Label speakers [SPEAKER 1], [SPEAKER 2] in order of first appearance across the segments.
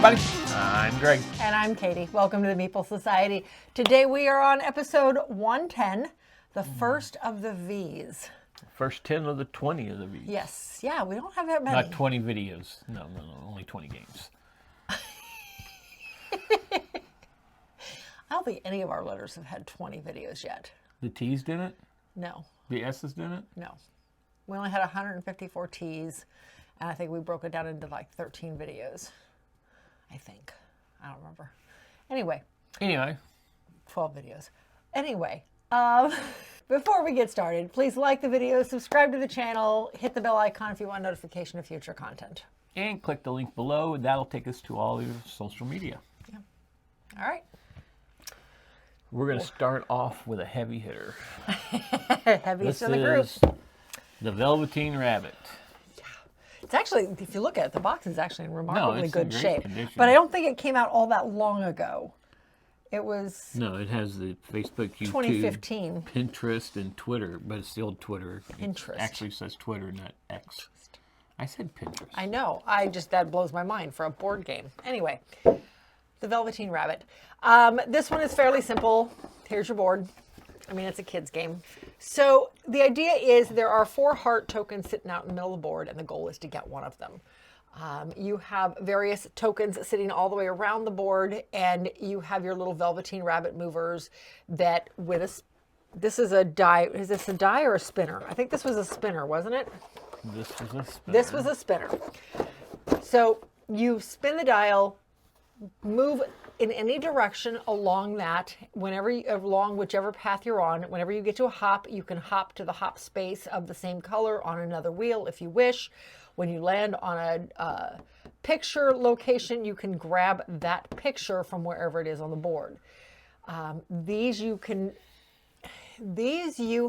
[SPEAKER 1] everybody. I'm Greg.
[SPEAKER 2] And I'm Katie. Welcome to the Meeple Society. Today we are on episode 110, the first of the V's.
[SPEAKER 1] First 10 of the 20 of the V's.
[SPEAKER 2] Yes. Yeah, we don't have that many.
[SPEAKER 1] Not 20 videos. No, only 20 games.
[SPEAKER 2] I don't think any of our letters have had 20 videos yet.
[SPEAKER 1] The T's didn't?
[SPEAKER 2] No.
[SPEAKER 1] The S's didn't?
[SPEAKER 2] No. We only had 154 T's, and I think we broke it down into like 13 videos. I think. I don't remember. Anyway. 12 videos. Anyway, before we get started, please like the video, subscribe to the channel, hit the bell icon if you want notification of future content.
[SPEAKER 1] And click the link below. That'll take us to all your social media.
[SPEAKER 2] Yeah. All right.
[SPEAKER 1] We're going to start off with a heavy hitter.
[SPEAKER 2] Heaviest in the group.
[SPEAKER 1] This is the Velveteen Rabbit.
[SPEAKER 2] It's actually, if you look at it, the box is actually in remarkably good shape.
[SPEAKER 1] Condition.
[SPEAKER 2] But I don't think it came out all that long ago. It was...
[SPEAKER 1] No, it has the Facebook, YouTube,
[SPEAKER 2] 2015.
[SPEAKER 1] Pinterest, and Twitter, but it's the old Twitter.
[SPEAKER 2] Pinterest.
[SPEAKER 1] It actually says Twitter, not X. I said Pinterest.
[SPEAKER 2] I know. That blows my mind for a board game. Anyway, the Velveteen Rabbit. This one is fairly simple. Here's your board. I mean, it's a kid's game. So the idea is there are 4 heart tokens sitting out in the middle of the board, and the goal is to get one of them. You have various tokens sitting all the way around the board, and you have your little Velveteen Rabbit movers that with a... This is a die. Is this a die or a spinner? I think this was a spinner, wasn't it?
[SPEAKER 1] This was a spinner.
[SPEAKER 2] This was a spinner. So you spin the dial, move in any direction along that, along whichever path you're on. Whenever you get to a hop, you can hop to the hop space of the same color on another wheel if you wish. When you land on a picture location, you can grab that picture from wherever it is on the board. These you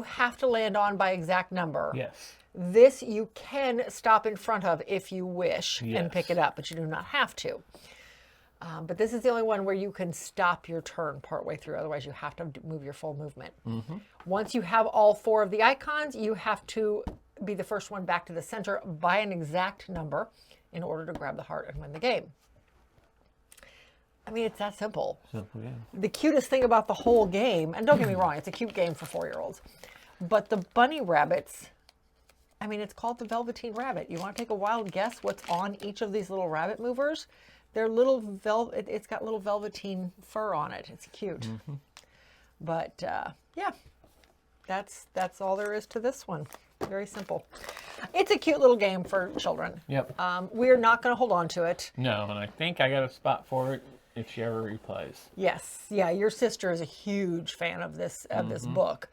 [SPEAKER 2] have to land on by exact number.
[SPEAKER 1] Yes.
[SPEAKER 2] This you can stop in front of if you wish
[SPEAKER 1] Yes.
[SPEAKER 2] and pick it up, but you do not have to. But this is the only one where you can stop your turn partway through. Otherwise, you have to move your full movement. Mm-hmm. Once you have all 4 of the icons, you have to be the first one back to the center by an exact number in order to grab the heart and win the game. I mean, it's that simple.
[SPEAKER 1] Simple, yeah.
[SPEAKER 2] The cutest thing about the whole game, and don't get me wrong, it's a cute game for 4-year-olds, but the bunny rabbits, I mean, it's called the Velveteen Rabbit. You want to take a wild guess what's on each of these little rabbit movers? They're little it's got little velveteen fur on it. It's cute. Mm-hmm. But yeah, that's all there is to this one. Very simple. It's a cute little game for children.
[SPEAKER 1] Yep.
[SPEAKER 2] We're not going to hold on to it.
[SPEAKER 1] No, and I think I got a spot for it if she ever replays.
[SPEAKER 2] Yes. Yeah, your sister is a huge fan of this this book.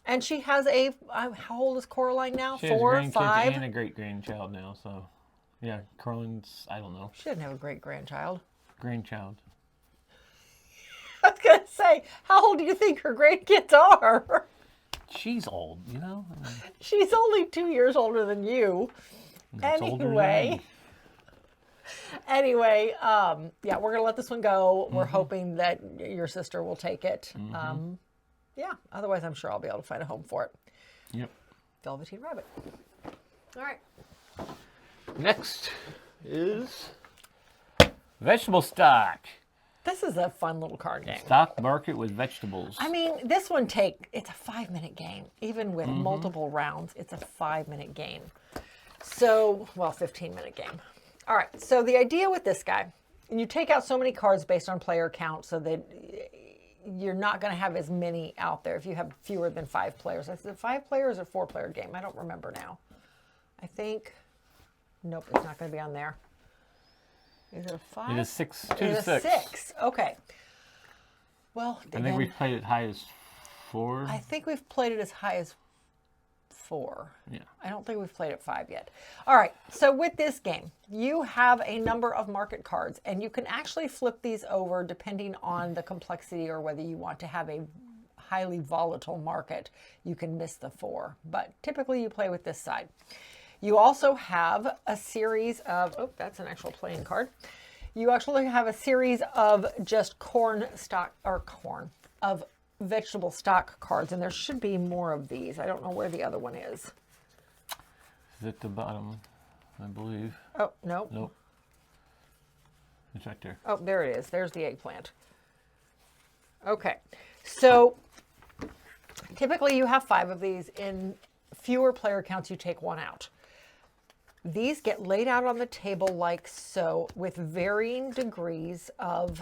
[SPEAKER 2] And she has how old is Coraline now?
[SPEAKER 1] She has
[SPEAKER 2] 4, 5?
[SPEAKER 1] and a great-grandchild now, so... Yeah, Coraline's, I don't know.
[SPEAKER 2] She doesn't have a great-grandchild.
[SPEAKER 1] Grandchild.
[SPEAKER 2] I was going to say, how old do you think her grandkids are?
[SPEAKER 1] She's old, you know?
[SPEAKER 2] She's only 2 years older than you.
[SPEAKER 1] That's older than me.
[SPEAKER 2] Anyway, yeah, we're going to let this one go. We're hoping that your sister will take it. Yeah, otherwise I'm sure I'll be able to find a home for it.
[SPEAKER 1] Yep.
[SPEAKER 2] Velveteen Rabbit. All right.
[SPEAKER 1] Next is vegetable stock.
[SPEAKER 2] This is a fun little card game.
[SPEAKER 1] Stock market with vegetables.
[SPEAKER 2] I mean, this one it's a 5-minute game. Even with multiple rounds, it's a 5-minute game. So, well, 15-minute game. All right, so the idea with this guy, you take out so many cards based on player count so that you're not going to have as many out there if you have fewer than 5 players. Is it 5 players or 4-player game? I don't remember now. I think... Nope, it's not going to be on there. Is it a 5?
[SPEAKER 1] It is 6. 2
[SPEAKER 2] It
[SPEAKER 1] to
[SPEAKER 2] is
[SPEAKER 1] 6.
[SPEAKER 2] 6. Okay. Well,
[SPEAKER 1] I think we've played it high as 4.
[SPEAKER 2] I think we've played it as high as 4.
[SPEAKER 1] Yeah.
[SPEAKER 2] I don't think we've played it 5 yet. All right. So with this game, you have a number of market cards, and you can actually flip these over depending on the complexity or whether you want to have a highly volatile market. You can miss the 4, but typically you play with this side. You also have a series of, oh, that's an actual playing card. You actually have a series of just vegetable stock cards, and there should be more of these. I don't know where the other one is.
[SPEAKER 1] Is at the bottom, I believe.
[SPEAKER 2] Oh, no.
[SPEAKER 1] Nope. It's right there.
[SPEAKER 2] Oh, there it is. There's the eggplant. Okay. So typically you have 5 of these. In fewer player counts, you take 1 out. These get laid out on the table like so, with varying degrees of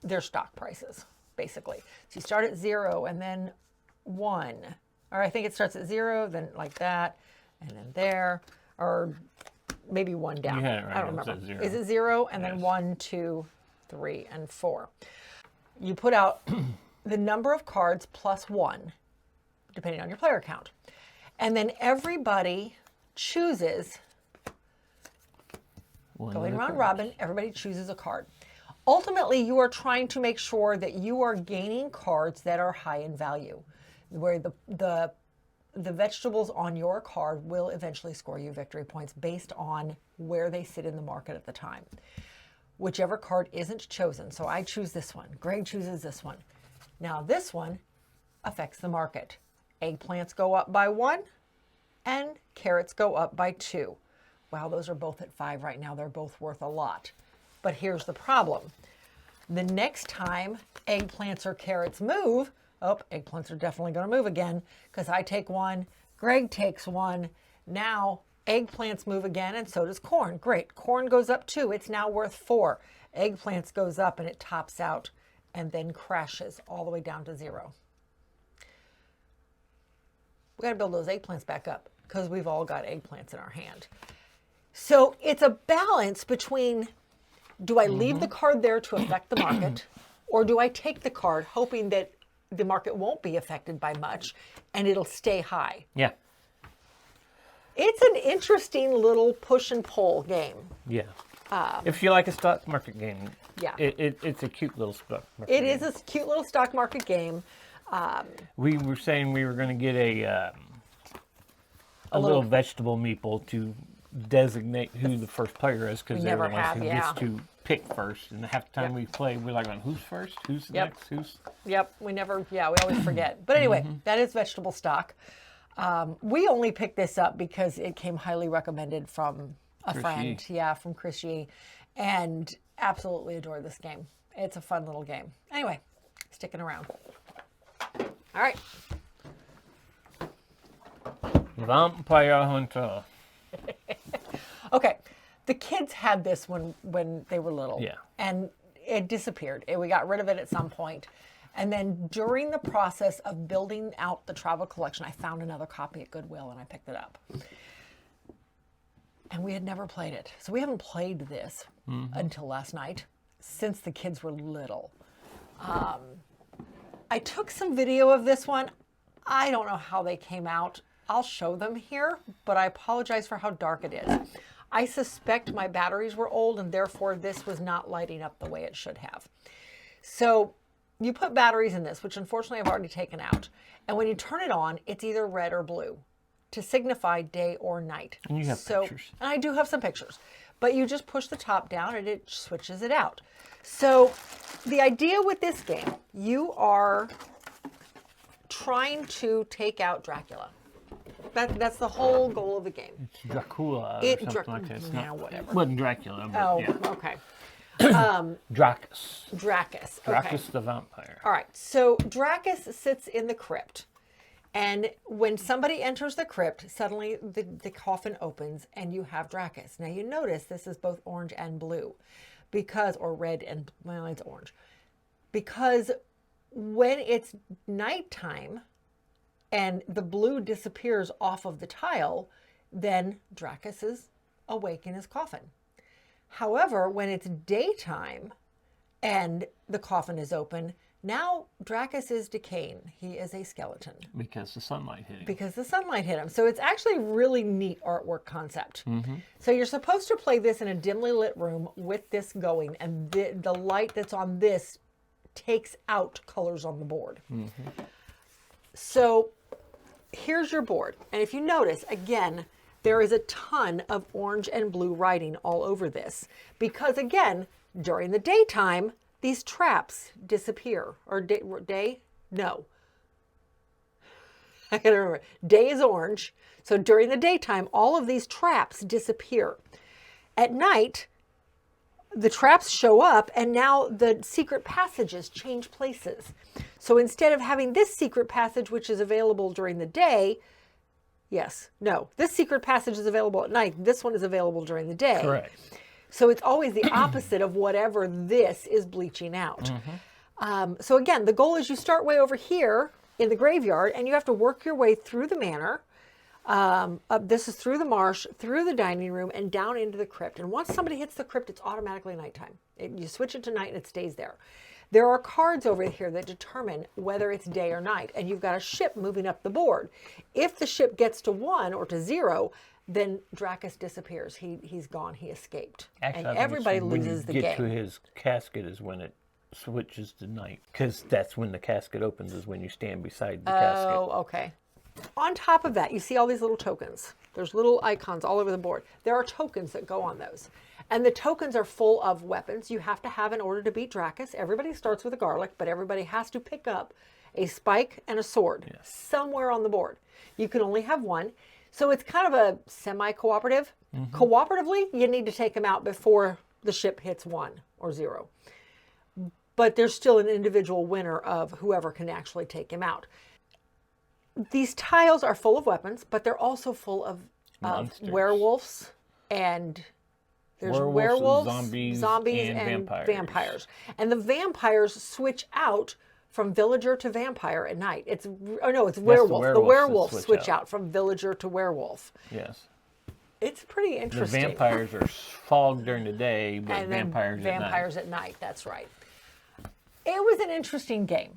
[SPEAKER 2] their stock prices, basically. So you start at 0 and then 1. Or I think it starts at 0, then like that, and then there, or maybe 1 down.
[SPEAKER 1] You had it right.
[SPEAKER 2] I don't
[SPEAKER 1] It was
[SPEAKER 2] remember.
[SPEAKER 1] at 0.
[SPEAKER 2] Is it 0? And then
[SPEAKER 1] Yes.
[SPEAKER 2] 1, 2, 3, and 4. You put out the number of cards plus 1, depending on your player count. And then everybody chooses, going round robin, everybody chooses a card. Ultimately, you are trying to make sure that you are gaining cards that are high in value, where the vegetables on your card will eventually score you victory points based on where they sit in the market at the time. Whichever card isn't chosen. So I choose this one. Greg chooses this one. Now this one affects the market. Eggplants go up by 1 and carrots go up by 2. Wow, those are both at 5 right now. They're both worth a lot. But here's the problem. The next time eggplants or carrots move, oh, eggplants are definitely going to move again because I take 1, Greg takes 1. Now eggplants move again, and so does corn. Great. Corn goes up 2. It's now worth 4. Eggplants goes up and it tops out and then crashes all the way down to 0. We got to build those eggplants back up because we've all got eggplants in our hand. So it's a balance between, do I leave the card there to affect the market, or do I take the card hoping that the market won't be affected by much and it'll stay high?
[SPEAKER 1] Yeah.
[SPEAKER 2] It's an interesting little push and pull game.
[SPEAKER 1] Yeah. If you like a stock market game,
[SPEAKER 2] Yeah.
[SPEAKER 1] it's a cute little stock market
[SPEAKER 2] It
[SPEAKER 1] game.
[SPEAKER 2] is a cute little stock market game.
[SPEAKER 1] We were saying we were going to get a little vegetable meeple to designate who the first player is, because
[SPEAKER 2] We
[SPEAKER 1] they're
[SPEAKER 2] never
[SPEAKER 1] the ones
[SPEAKER 2] have,
[SPEAKER 1] who
[SPEAKER 2] yeah.
[SPEAKER 1] gets to pick first. And half the time
[SPEAKER 2] Yep.
[SPEAKER 1] we play, we're like, who's first? Who's
[SPEAKER 2] Yep.
[SPEAKER 1] next? Who's...
[SPEAKER 2] Yep, we always forget. But anyway, that is vegetable stock. We only picked this up because it came highly recommended from a
[SPEAKER 1] Chris
[SPEAKER 2] friend.
[SPEAKER 1] Yee.
[SPEAKER 2] Yeah, from Chris Yee. And absolutely adore this game. It's a fun little game. Anyway, sticking around. All right.
[SPEAKER 1] Vampire Hunter.
[SPEAKER 2] Okay. The kids had this when they were little.
[SPEAKER 1] Yeah.
[SPEAKER 2] And it disappeared. We got rid of it at some point. And then during the process of building out the travel collection, I found another copy at Goodwill and I picked it up. And we had never played it. So we haven't played this until last night, since the kids were little. I took some video of this one. I don't know how they came out. I'll show them here, but I apologize for how dark it is. I suspect my batteries were old and therefore this was not lighting up the way it should have. So you put batteries in this, which unfortunately I've already taken out. And when you turn it on, it's either red or blue to signify day or night.
[SPEAKER 1] And you have pictures.
[SPEAKER 2] And I do have some pictures. But you just push the top down and it switches it out. So the idea with this game, you are trying to take out Dracula. That's the whole goal of the game.
[SPEAKER 1] It's Dracula or something like that. It's
[SPEAKER 2] now whatever.
[SPEAKER 1] It wasn't Dracula, but
[SPEAKER 2] Oh,
[SPEAKER 1] yeah.
[SPEAKER 2] okay.
[SPEAKER 1] Dracus.
[SPEAKER 2] Dracus. Okay.
[SPEAKER 1] Dracus the vampire.
[SPEAKER 2] All right. So Dracus sits in the crypt. And when somebody enters the crypt, suddenly the coffin opens and you have Dracus. Now you notice this is both orange and blue because, or red and, well, it's orange. Because when it's nighttime and the blue disappears off of the tile, then Dracus is awake in his coffin. However, when it's daytime and the coffin is open, now Dracus is decaying. He is a skeleton.
[SPEAKER 1] Because the sunlight hit him.
[SPEAKER 2] Because the sunlight hit him. So it's actually a really neat artwork concept. So you're supposed to play this in a dimly lit room with this going, and the light that's on this takes out colors on the board. So here's your board. And if you notice, again, there is a ton of orange and blue writing all over this. Because again, during the daytime, these traps disappear. Or day? No. I gotta remember. Day is orange. So during the daytime, all of these traps disappear. At night, the traps show up, and now the secret passages change places. So instead of having this secret passage, which is available during the day, this secret passage is available at night. This one is available during the day.
[SPEAKER 1] Correct.
[SPEAKER 2] So it's always the opposite of whatever this is bleaching out. So again, the goal is you start way over here in the graveyard, and you have to work your way through the manor. This is through the marsh, through the dining room, and down into the crypt. And once somebody hits the crypt, it's automatically nighttime. You switch it to night and it stays there. There are cards over here that determine whether it's day or night, and you've got a ship moving up the board. If the ship gets to 1 or to 0, then Dracus disappears. He's gone. He escaped.
[SPEAKER 1] Actually,
[SPEAKER 2] and everybody loses the game.
[SPEAKER 1] When you get to his casket is when it switches to night, because that's when the casket opens, is when you stand beside the casket.
[SPEAKER 2] Oh, okay. On top of that, you see all these little tokens. There's little icons all over the board. There are tokens that go on those. And the tokens are full of weapons you have to have in order to beat Dracus. Everybody starts with a garlic, but everybody has to pick up a spike and a sword somewhere on the board. You can only have one. So it's kind of a semi-cooperative. Cooperatively, you need to take them out before the ship hits 1 or 0. But there's still an individual winner of whoever can actually take him out. These tiles are full of weapons, but they're also full of werewolves, and there's werewolves, zombies and vampires. And the vampires switch out from villager to vampire at night. It's werewolf. The werewolves switch out from villager to werewolf.
[SPEAKER 1] Yes.
[SPEAKER 2] It's pretty interesting.
[SPEAKER 1] The vampires are fogged during the day, but
[SPEAKER 2] and
[SPEAKER 1] vampires
[SPEAKER 2] at night. That's right. It was an interesting game.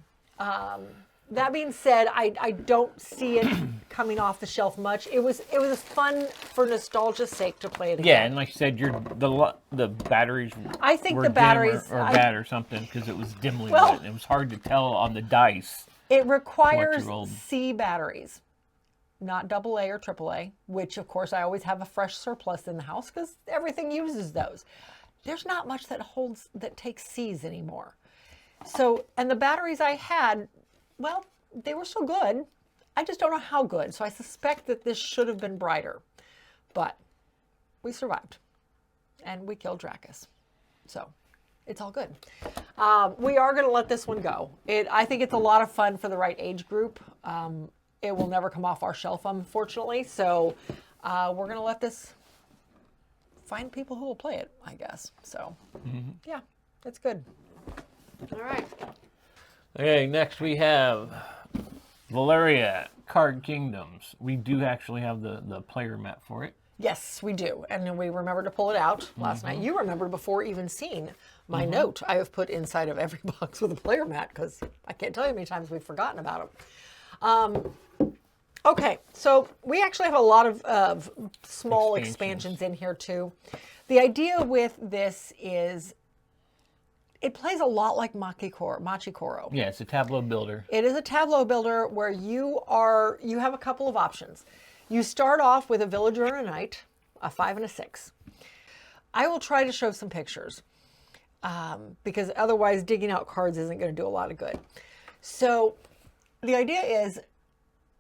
[SPEAKER 2] That being said, I don't see it coming off the shelf much. It was fun for nostalgia's sake to play it again.
[SPEAKER 1] Yeah, and like you said, the batteries.
[SPEAKER 2] I think
[SPEAKER 1] were
[SPEAKER 2] the batteries
[SPEAKER 1] dim or bad or something, because it was dimly lit. It was hard to tell on the dice.
[SPEAKER 2] It requires C batteries, not AA or AAA, which of course I always have a fresh surplus in the house because everything uses those. There's not much that takes C's anymore. So, and the batteries I had, well, they were still good. I just don't know how good. So I suspect that this should have been brighter. But we survived. And we killed Dracus. So it's all good. We are going to let this one go. I think it's a lot of fun for the right age group. It will never come off our shelf, unfortunately. So we're going to let this find people who will play it, I guess. So, yeah, it's good. All right.
[SPEAKER 1] Okay, next we have Valeria, Card Kingdoms. We do actually have the player map for it.
[SPEAKER 2] Yes, we do. And we remembered to pull it out last night. You remembered before even seeing my note I have put inside of every box with a player mat, because I can't tell you how many times we've forgotten about them. Okay, so we actually have a lot of small expansions in here too. The idea with this is it plays a lot like Machikoro.
[SPEAKER 1] Yeah, it's a tableau builder.
[SPEAKER 2] It is a tableau builder where you have a couple of options. You start off with a villager and a knight, a 5 and a 6. I will try to show some pictures because otherwise digging out cards isn't going to do a lot of good. So the idea is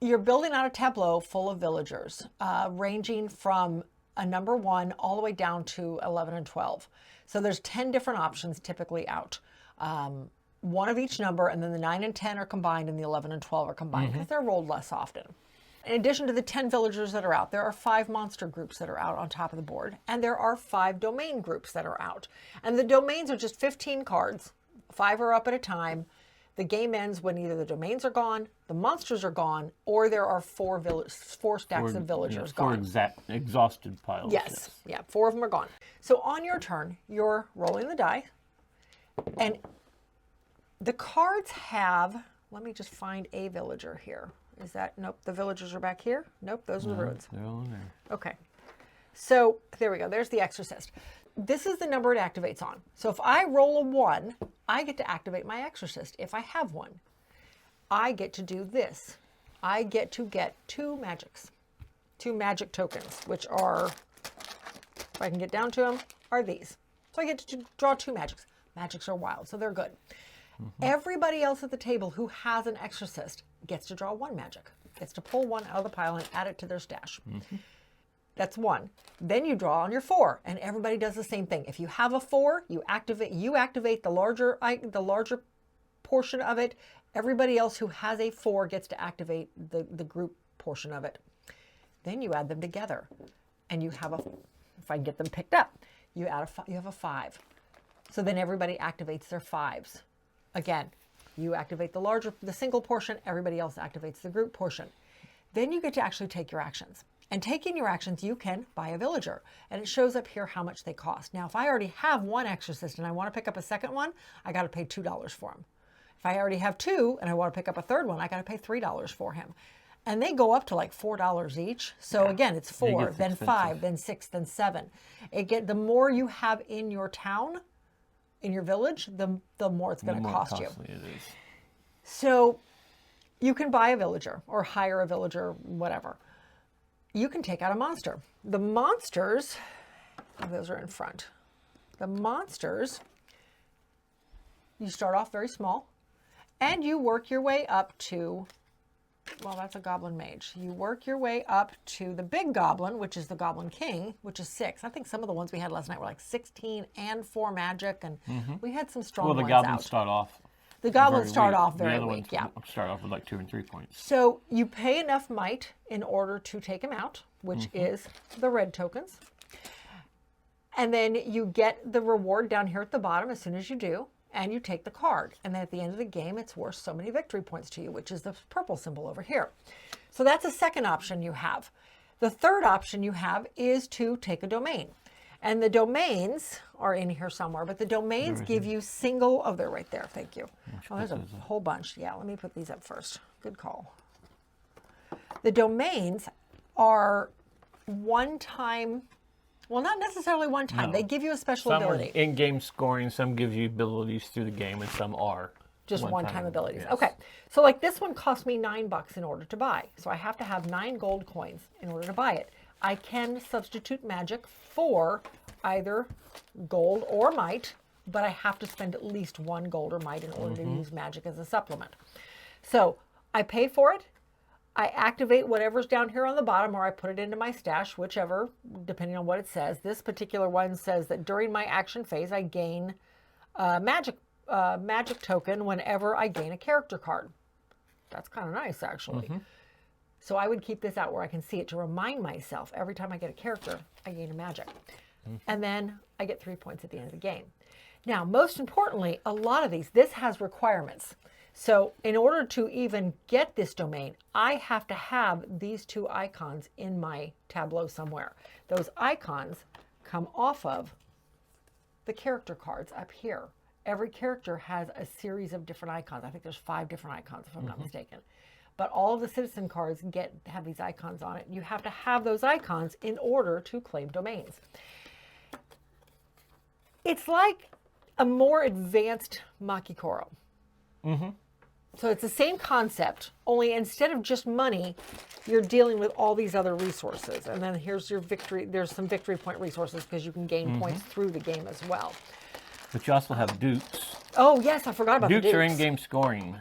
[SPEAKER 2] you're building out a tableau full of villagers, ranging from a number 1 all the way down to 11 and 12. So there's 10 different options typically out. One of each number, and then the 9 and 10 are combined and the 11 and 12 are combined because they're rolled less often. In addition to the 10 villagers that are out, there are 5 monster groups that are out on top of the board, and there are 5 domain groups that are out. And the domains are just 15 cards. 5 are up at a time. The game ends when either the domains are gone, the monsters are gone, or there are 4 stacks of villagers gone.
[SPEAKER 1] 4 exhausted piles.
[SPEAKER 2] Yes. Yeah, 4 of them are gone. So on your turn, you're rolling the die, and the cards have, let me just find a villager here. Is that, nope, the villagers are back here. Nope, those are the ruins.
[SPEAKER 1] They're all in there.
[SPEAKER 2] Okay. So there we go. There's the exorcist. This is the number it activates on. So if I roll a 1, I get to activate my exorcist if I have one. I get to do this. I get to get 2 magics. 2 magic tokens, which are, if I can get down to them, are these. So I get to draw 2 magics. Magics are wild, so they're good. Everybody else at the table who has an exorcist gets to draw 1 magic. Gets to pull 1 out of the pile and add it to their stash. That's 1. Then you draw on your 4, and everybody does the same thing. If you have a 4, you activate the larger portion of it. Everybody else who has a 4 gets to activate the group portion of it. Then you add them together, and you have if I get them picked up, you have a 5. So then everybody activates their 5s. Again, you activate the single portion, everybody else activates the group portion. Then you get to actually take your actions. And taking your actions, you can buy a villager. And it shows up here how much they cost. Now, if I already have one exorcist and I want to pick up a second one, I got to pay $2 for him. If I already have 2 and I want to pick up a third one, I got to pay $3 for him. And they go up to like $4 each. So again, it's 4, then
[SPEAKER 1] expensive.
[SPEAKER 2] 5, then 6, then 7. The more you have in your town, in your village, the more it's going to cost you.
[SPEAKER 1] It is.
[SPEAKER 2] So you can buy a villager or hire a villager, whatever. You can take out a monster. The monsters, those are in front. The monsters, you start off very small and you work your way up to, well, that's a goblin mage. You work your way up to the big goblin, which is the goblin king, which is 6. I think some of the ones we had last night were like 16 and 4 magic, and we had some strong ones out.
[SPEAKER 1] Well, the goblins start off.
[SPEAKER 2] The goblins start off very
[SPEAKER 1] weak.
[SPEAKER 2] weak, yeah.
[SPEAKER 1] Start off with like 2 and 3 points.
[SPEAKER 2] So you pay enough might in order to take him out, which is the red tokens. And then you get the reward down here at the bottom as soon as you do, and you take the card. And then at the end of the game, it's worth so many victory points to you, which is the purple symbol over here. So that's a second option you have. The third option you have is to take a domain. And the domains are in here somewhere, but the domains give you they're right there, thank you. Oh, there's a whole bunch. Yeah, let me put these up first. Good call. The domains are one-time, well, not necessarily one time.
[SPEAKER 1] No.
[SPEAKER 2] They give you a special
[SPEAKER 1] Some
[SPEAKER 2] ability.
[SPEAKER 1] are in-game scoring, some give you abilities through the game, and some are.
[SPEAKER 2] Just one-time abilities.
[SPEAKER 1] Yes.
[SPEAKER 2] Okay, so like this one cost me $9 in order to buy. So I have to have 9 gold coins in order to buy it. I can substitute magic for either gold or might, but I have to spend at least 1 gold or might in order to use magic as a supplement. So I pay for it. I activate whatever's down here on the bottom, or I put it into my stash, whichever, depending on what it says. This particular one says that during my action phase, I gain magic token whenever I gain a character card. That's kind of nice, actually. So I would keep this out where I can see it to remind myself every time I get a character, I gain a magic. And then I get 3 points at the end of the game. Now, most importantly, a lot of this has requirements. So in order to even get this domain, I have to have these 2 icons in my tableau somewhere. Those icons come off of the character cards up here. Every character has a series of different icons. I think there's 5 different icons, if I'm not mistaken. But all of the citizen cards have these icons on it. You have to have those icons in order to claim domains. It's like a more advanced Makikoro. So it's the same concept, only instead of just money, you're dealing with all these other resources. And then here's your victory. There's some victory point resources because you can gain points through the game as well.
[SPEAKER 1] But you also have dukes.
[SPEAKER 2] Oh, yes, I forgot about the dukes.
[SPEAKER 1] Dukes are in-game scoring.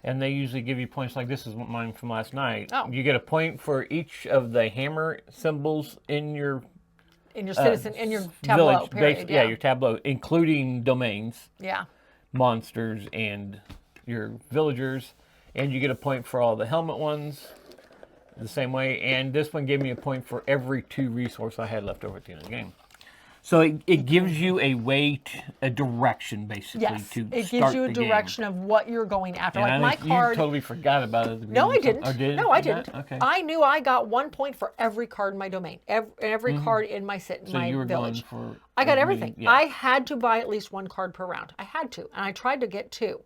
[SPEAKER 1] And they usually give you points like this is mine from last night.
[SPEAKER 2] Oh.
[SPEAKER 1] You get a point for each of the hammer symbols in your
[SPEAKER 2] citizen, in your tableau,
[SPEAKER 1] village,
[SPEAKER 2] period.
[SPEAKER 1] your tableau, including domains,
[SPEAKER 2] Yeah.
[SPEAKER 1] monsters, and your villagers. And you get a point for all the helmet ones the same way. And this one gave me a point for every 2 resource I had left over at the end of the game. So it gives you a way, a direction, basically,
[SPEAKER 2] Yes,
[SPEAKER 1] to
[SPEAKER 2] it
[SPEAKER 1] start
[SPEAKER 2] gives you a
[SPEAKER 1] the game.
[SPEAKER 2] direction of what you're going after.
[SPEAKER 1] And
[SPEAKER 2] Like
[SPEAKER 1] I
[SPEAKER 2] my
[SPEAKER 1] think
[SPEAKER 2] card.
[SPEAKER 1] You totally forgot about it. At the
[SPEAKER 2] No, I
[SPEAKER 1] beginning.
[SPEAKER 2] didn't.
[SPEAKER 1] Or did?
[SPEAKER 2] No, I
[SPEAKER 1] Did
[SPEAKER 2] didn't.
[SPEAKER 1] not? Okay.
[SPEAKER 2] I knew I got 1 point for every card in my domain, every card in my
[SPEAKER 1] So
[SPEAKER 2] my
[SPEAKER 1] you were
[SPEAKER 2] village.
[SPEAKER 1] going for
[SPEAKER 2] I got everything.
[SPEAKER 1] Yeah.
[SPEAKER 2] I had to buy at least 1 card per round. I had to, and I tried to get 2.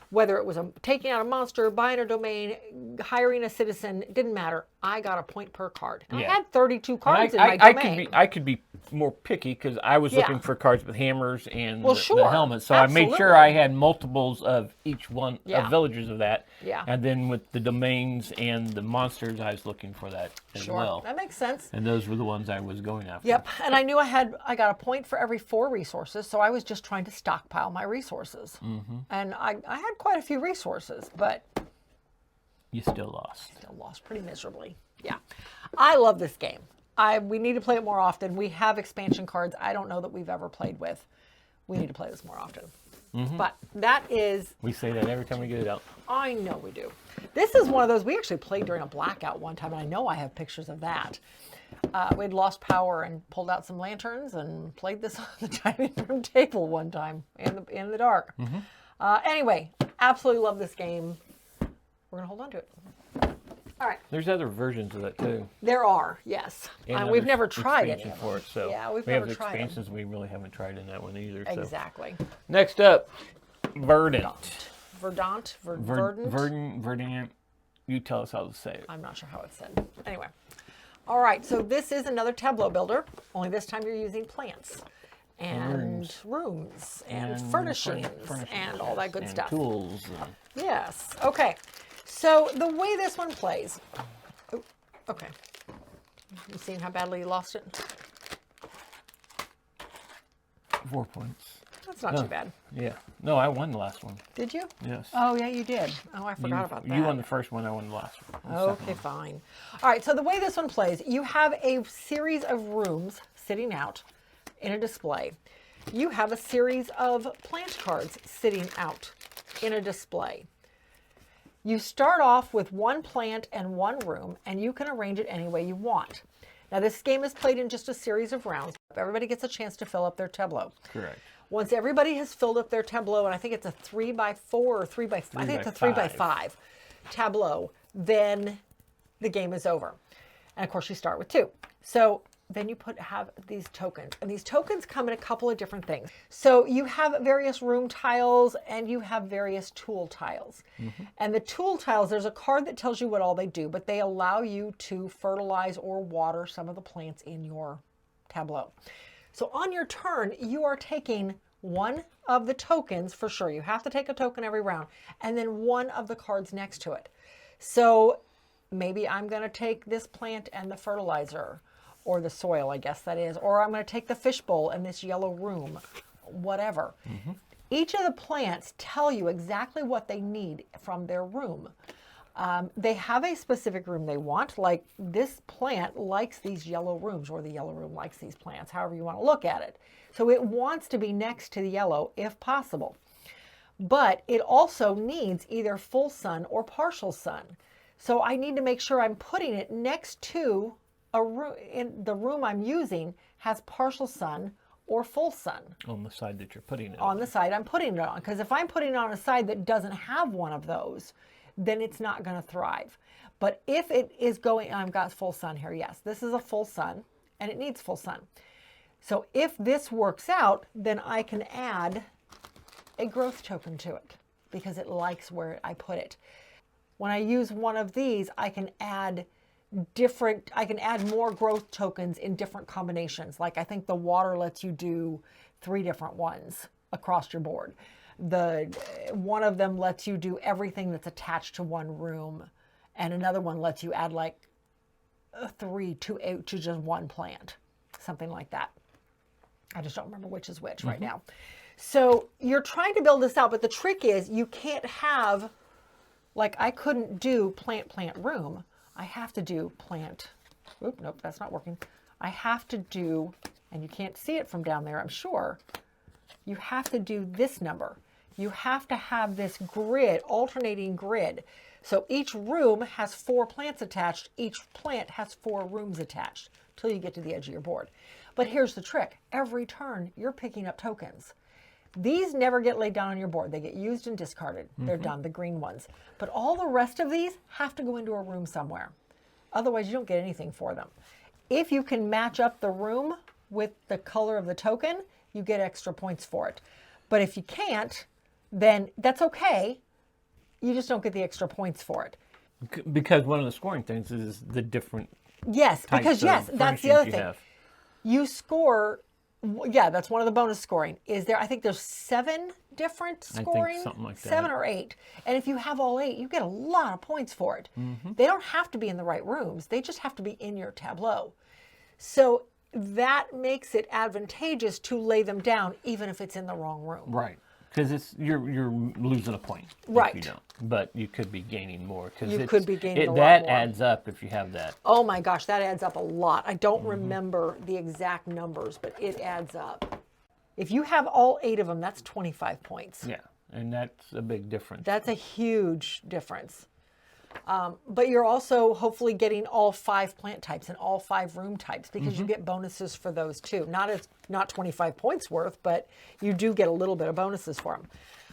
[SPEAKER 2] Whether it was taking out a monster, buying a domain, hiring a citizen, it didn't matter. I got a point per card. And I had 32 cards in my domain.
[SPEAKER 1] I could be more picky because I was looking for cards with hammers and the helmets. So
[SPEAKER 2] Absolutely.
[SPEAKER 1] I made sure I had multiples of each one
[SPEAKER 2] Yeah.
[SPEAKER 1] of villagers of that.
[SPEAKER 2] Yeah.
[SPEAKER 1] And then with the domains and the monsters, I was looking for that as well.
[SPEAKER 2] That makes sense.
[SPEAKER 1] And those were the ones I was going after.
[SPEAKER 2] Yep, and I knew I got a point for every 4 resources, so I was just trying to stockpile my resources. And I had quite a few resources, but
[SPEAKER 1] You still lost.
[SPEAKER 2] still lost pretty miserably. Yeah, I love this game. We need to play it more often. We have expansion cards I don't know that we've ever played with. We need to play this more often. But that is...
[SPEAKER 1] We say that every time we get it out.
[SPEAKER 2] I know we do. This is one of those, we actually played during a blackout one time, and I know I have pictures of that. We'd lost power and pulled out some lanterns and played this on the dining room table one time in the dark. Anyway, absolutely love this game. We're going to hold on to it. All right.
[SPEAKER 1] There's other versions of that too.
[SPEAKER 2] There are, yes.
[SPEAKER 1] And
[SPEAKER 2] we've never tried any
[SPEAKER 1] expansion
[SPEAKER 2] of
[SPEAKER 1] for
[SPEAKER 2] them.
[SPEAKER 1] it, so
[SPEAKER 2] Yeah, we've
[SPEAKER 1] we
[SPEAKER 2] never
[SPEAKER 1] have the
[SPEAKER 2] tried them.
[SPEAKER 1] expansions. We really haven't tried in that one either. So.
[SPEAKER 2] Exactly.
[SPEAKER 1] Next up, Verdant.
[SPEAKER 2] Verdant?
[SPEAKER 1] Verdant. You tell us how to say it.
[SPEAKER 2] I'm not sure how it's said. Anyway. All right, so this is another tableau builder, only this time you're using plants and rooms and furnishings and all that good
[SPEAKER 1] and
[SPEAKER 2] stuff.
[SPEAKER 1] Tools.
[SPEAKER 2] Yes. Okay. So the way this one plays. Oh, okay. You seen how badly you lost it?
[SPEAKER 1] 4 points.
[SPEAKER 2] That's not too bad.
[SPEAKER 1] Yeah. No, I won the last one.
[SPEAKER 2] Did you?
[SPEAKER 1] Yes.
[SPEAKER 2] Oh, yeah, you did. Oh, I forgot about that.
[SPEAKER 1] You won the first one, I won the last one.
[SPEAKER 2] Okay, fine. All right, so the way this one plays, you have a series of rooms sitting out in a display. You have a series of plant cards sitting out in a display. You start off with one plant and one room, and you can arrange it any way you want. Now, this game is played in just a series of rounds. Everybody gets a chance to fill up their tableau.
[SPEAKER 1] Correct.
[SPEAKER 2] Once everybody has filled up their tableau, and I think it's a 3x4 or 3x5, I think it's a 3x5 tableau, then the game is over. And of course, you start with 2. So then you have these tokens, and these tokens come in a couple of different things. So you have various room tiles and you have various tool tiles. And the tool tiles, there's a card that tells you what all they do, but they allow you to fertilize or water some of the plants in your tableau. So on your turn, you are taking one of the tokens for sure. You have to take a token every round, and then one of the cards next to it. So maybe I'm going to take this plant and the fertilizer, or the soil, I guess that is, or I'm going to take the fishbowl and this yellow room, whatever. Each of the plants tell you exactly what they need from their room. They have a specific room they want, like this plant likes these yellow rooms, or the yellow room likes these plants, however you want to look at it. So it wants to be next to the yellow if possible. But it also needs either full sun or partial sun. So I need to make sure I'm putting it next to a room. In the room I'm using has partial sun or full sun.
[SPEAKER 1] On the side that you're putting it
[SPEAKER 2] on. The side I'm putting it on. Because if I'm putting it on a side that doesn't have one of those, then it's not going to thrive. But if it is going, I've got full sun here. Yes, this is a full sun and it needs full sun. So if this works out, then I can add a growth token to it because it likes where I put it. When I use one of these, I can add more growth tokens in different combinations. Like I think the water lets you do 3 different ones across your board. One of them lets you do everything that's attached to one room, and another one lets you add like 3 to just one plant, something like that. I just don't remember which is which right now. So you're trying to build this out, but the trick is you can't have, like I couldn't do plant room. I have to do plant. Oop, nope, that's not working. I have to do, and you can't see it from down there, I'm sure. You have to do this number. You have to have this grid, alternating grid. So each room has 4 plants attached. Each plant has 4 rooms attached till you get to the edge of your board. But here's the trick. Every turn, you're picking up tokens. These never get laid down on your board. They get used and discarded. They're done, the green ones. But all the rest of these have to go into a room somewhere. Otherwise, you don't get anything for them. If you can match up the room with the color of the token, you get extra points for it. But if you can't, then that's okay. You just don't get the extra points for it.
[SPEAKER 1] Because one of the scoring things is the different
[SPEAKER 2] Yes, because yes, that's the other thing. You score, yeah, that's one of the bonus scoring. I think there's 7 different scoring.
[SPEAKER 1] I think something like that.
[SPEAKER 2] 7 or 8. And if you have all 8, you get a lot of points for it. They don't have to be in the right rooms. They just have to be in your tableau. So that makes it advantageous to lay them down even if it's in the wrong room.
[SPEAKER 1] Right. Because you're losing a point
[SPEAKER 2] Right.
[SPEAKER 1] if you don't, but you could be gaining more.
[SPEAKER 2] You could be gaining a lot
[SPEAKER 1] that
[SPEAKER 2] more.
[SPEAKER 1] adds up if you have that.
[SPEAKER 2] Oh my gosh, that adds up a lot. I don't remember the exact numbers, but it adds up. If you have all 8 of them, that's 25 points.
[SPEAKER 1] Yeah, and that's a big difference.
[SPEAKER 2] That's a huge difference. But you're also hopefully getting all 5 plant types and all 5 room types because you get bonuses for those too. Not 25 points worth, but you do get a little bit of bonuses for them.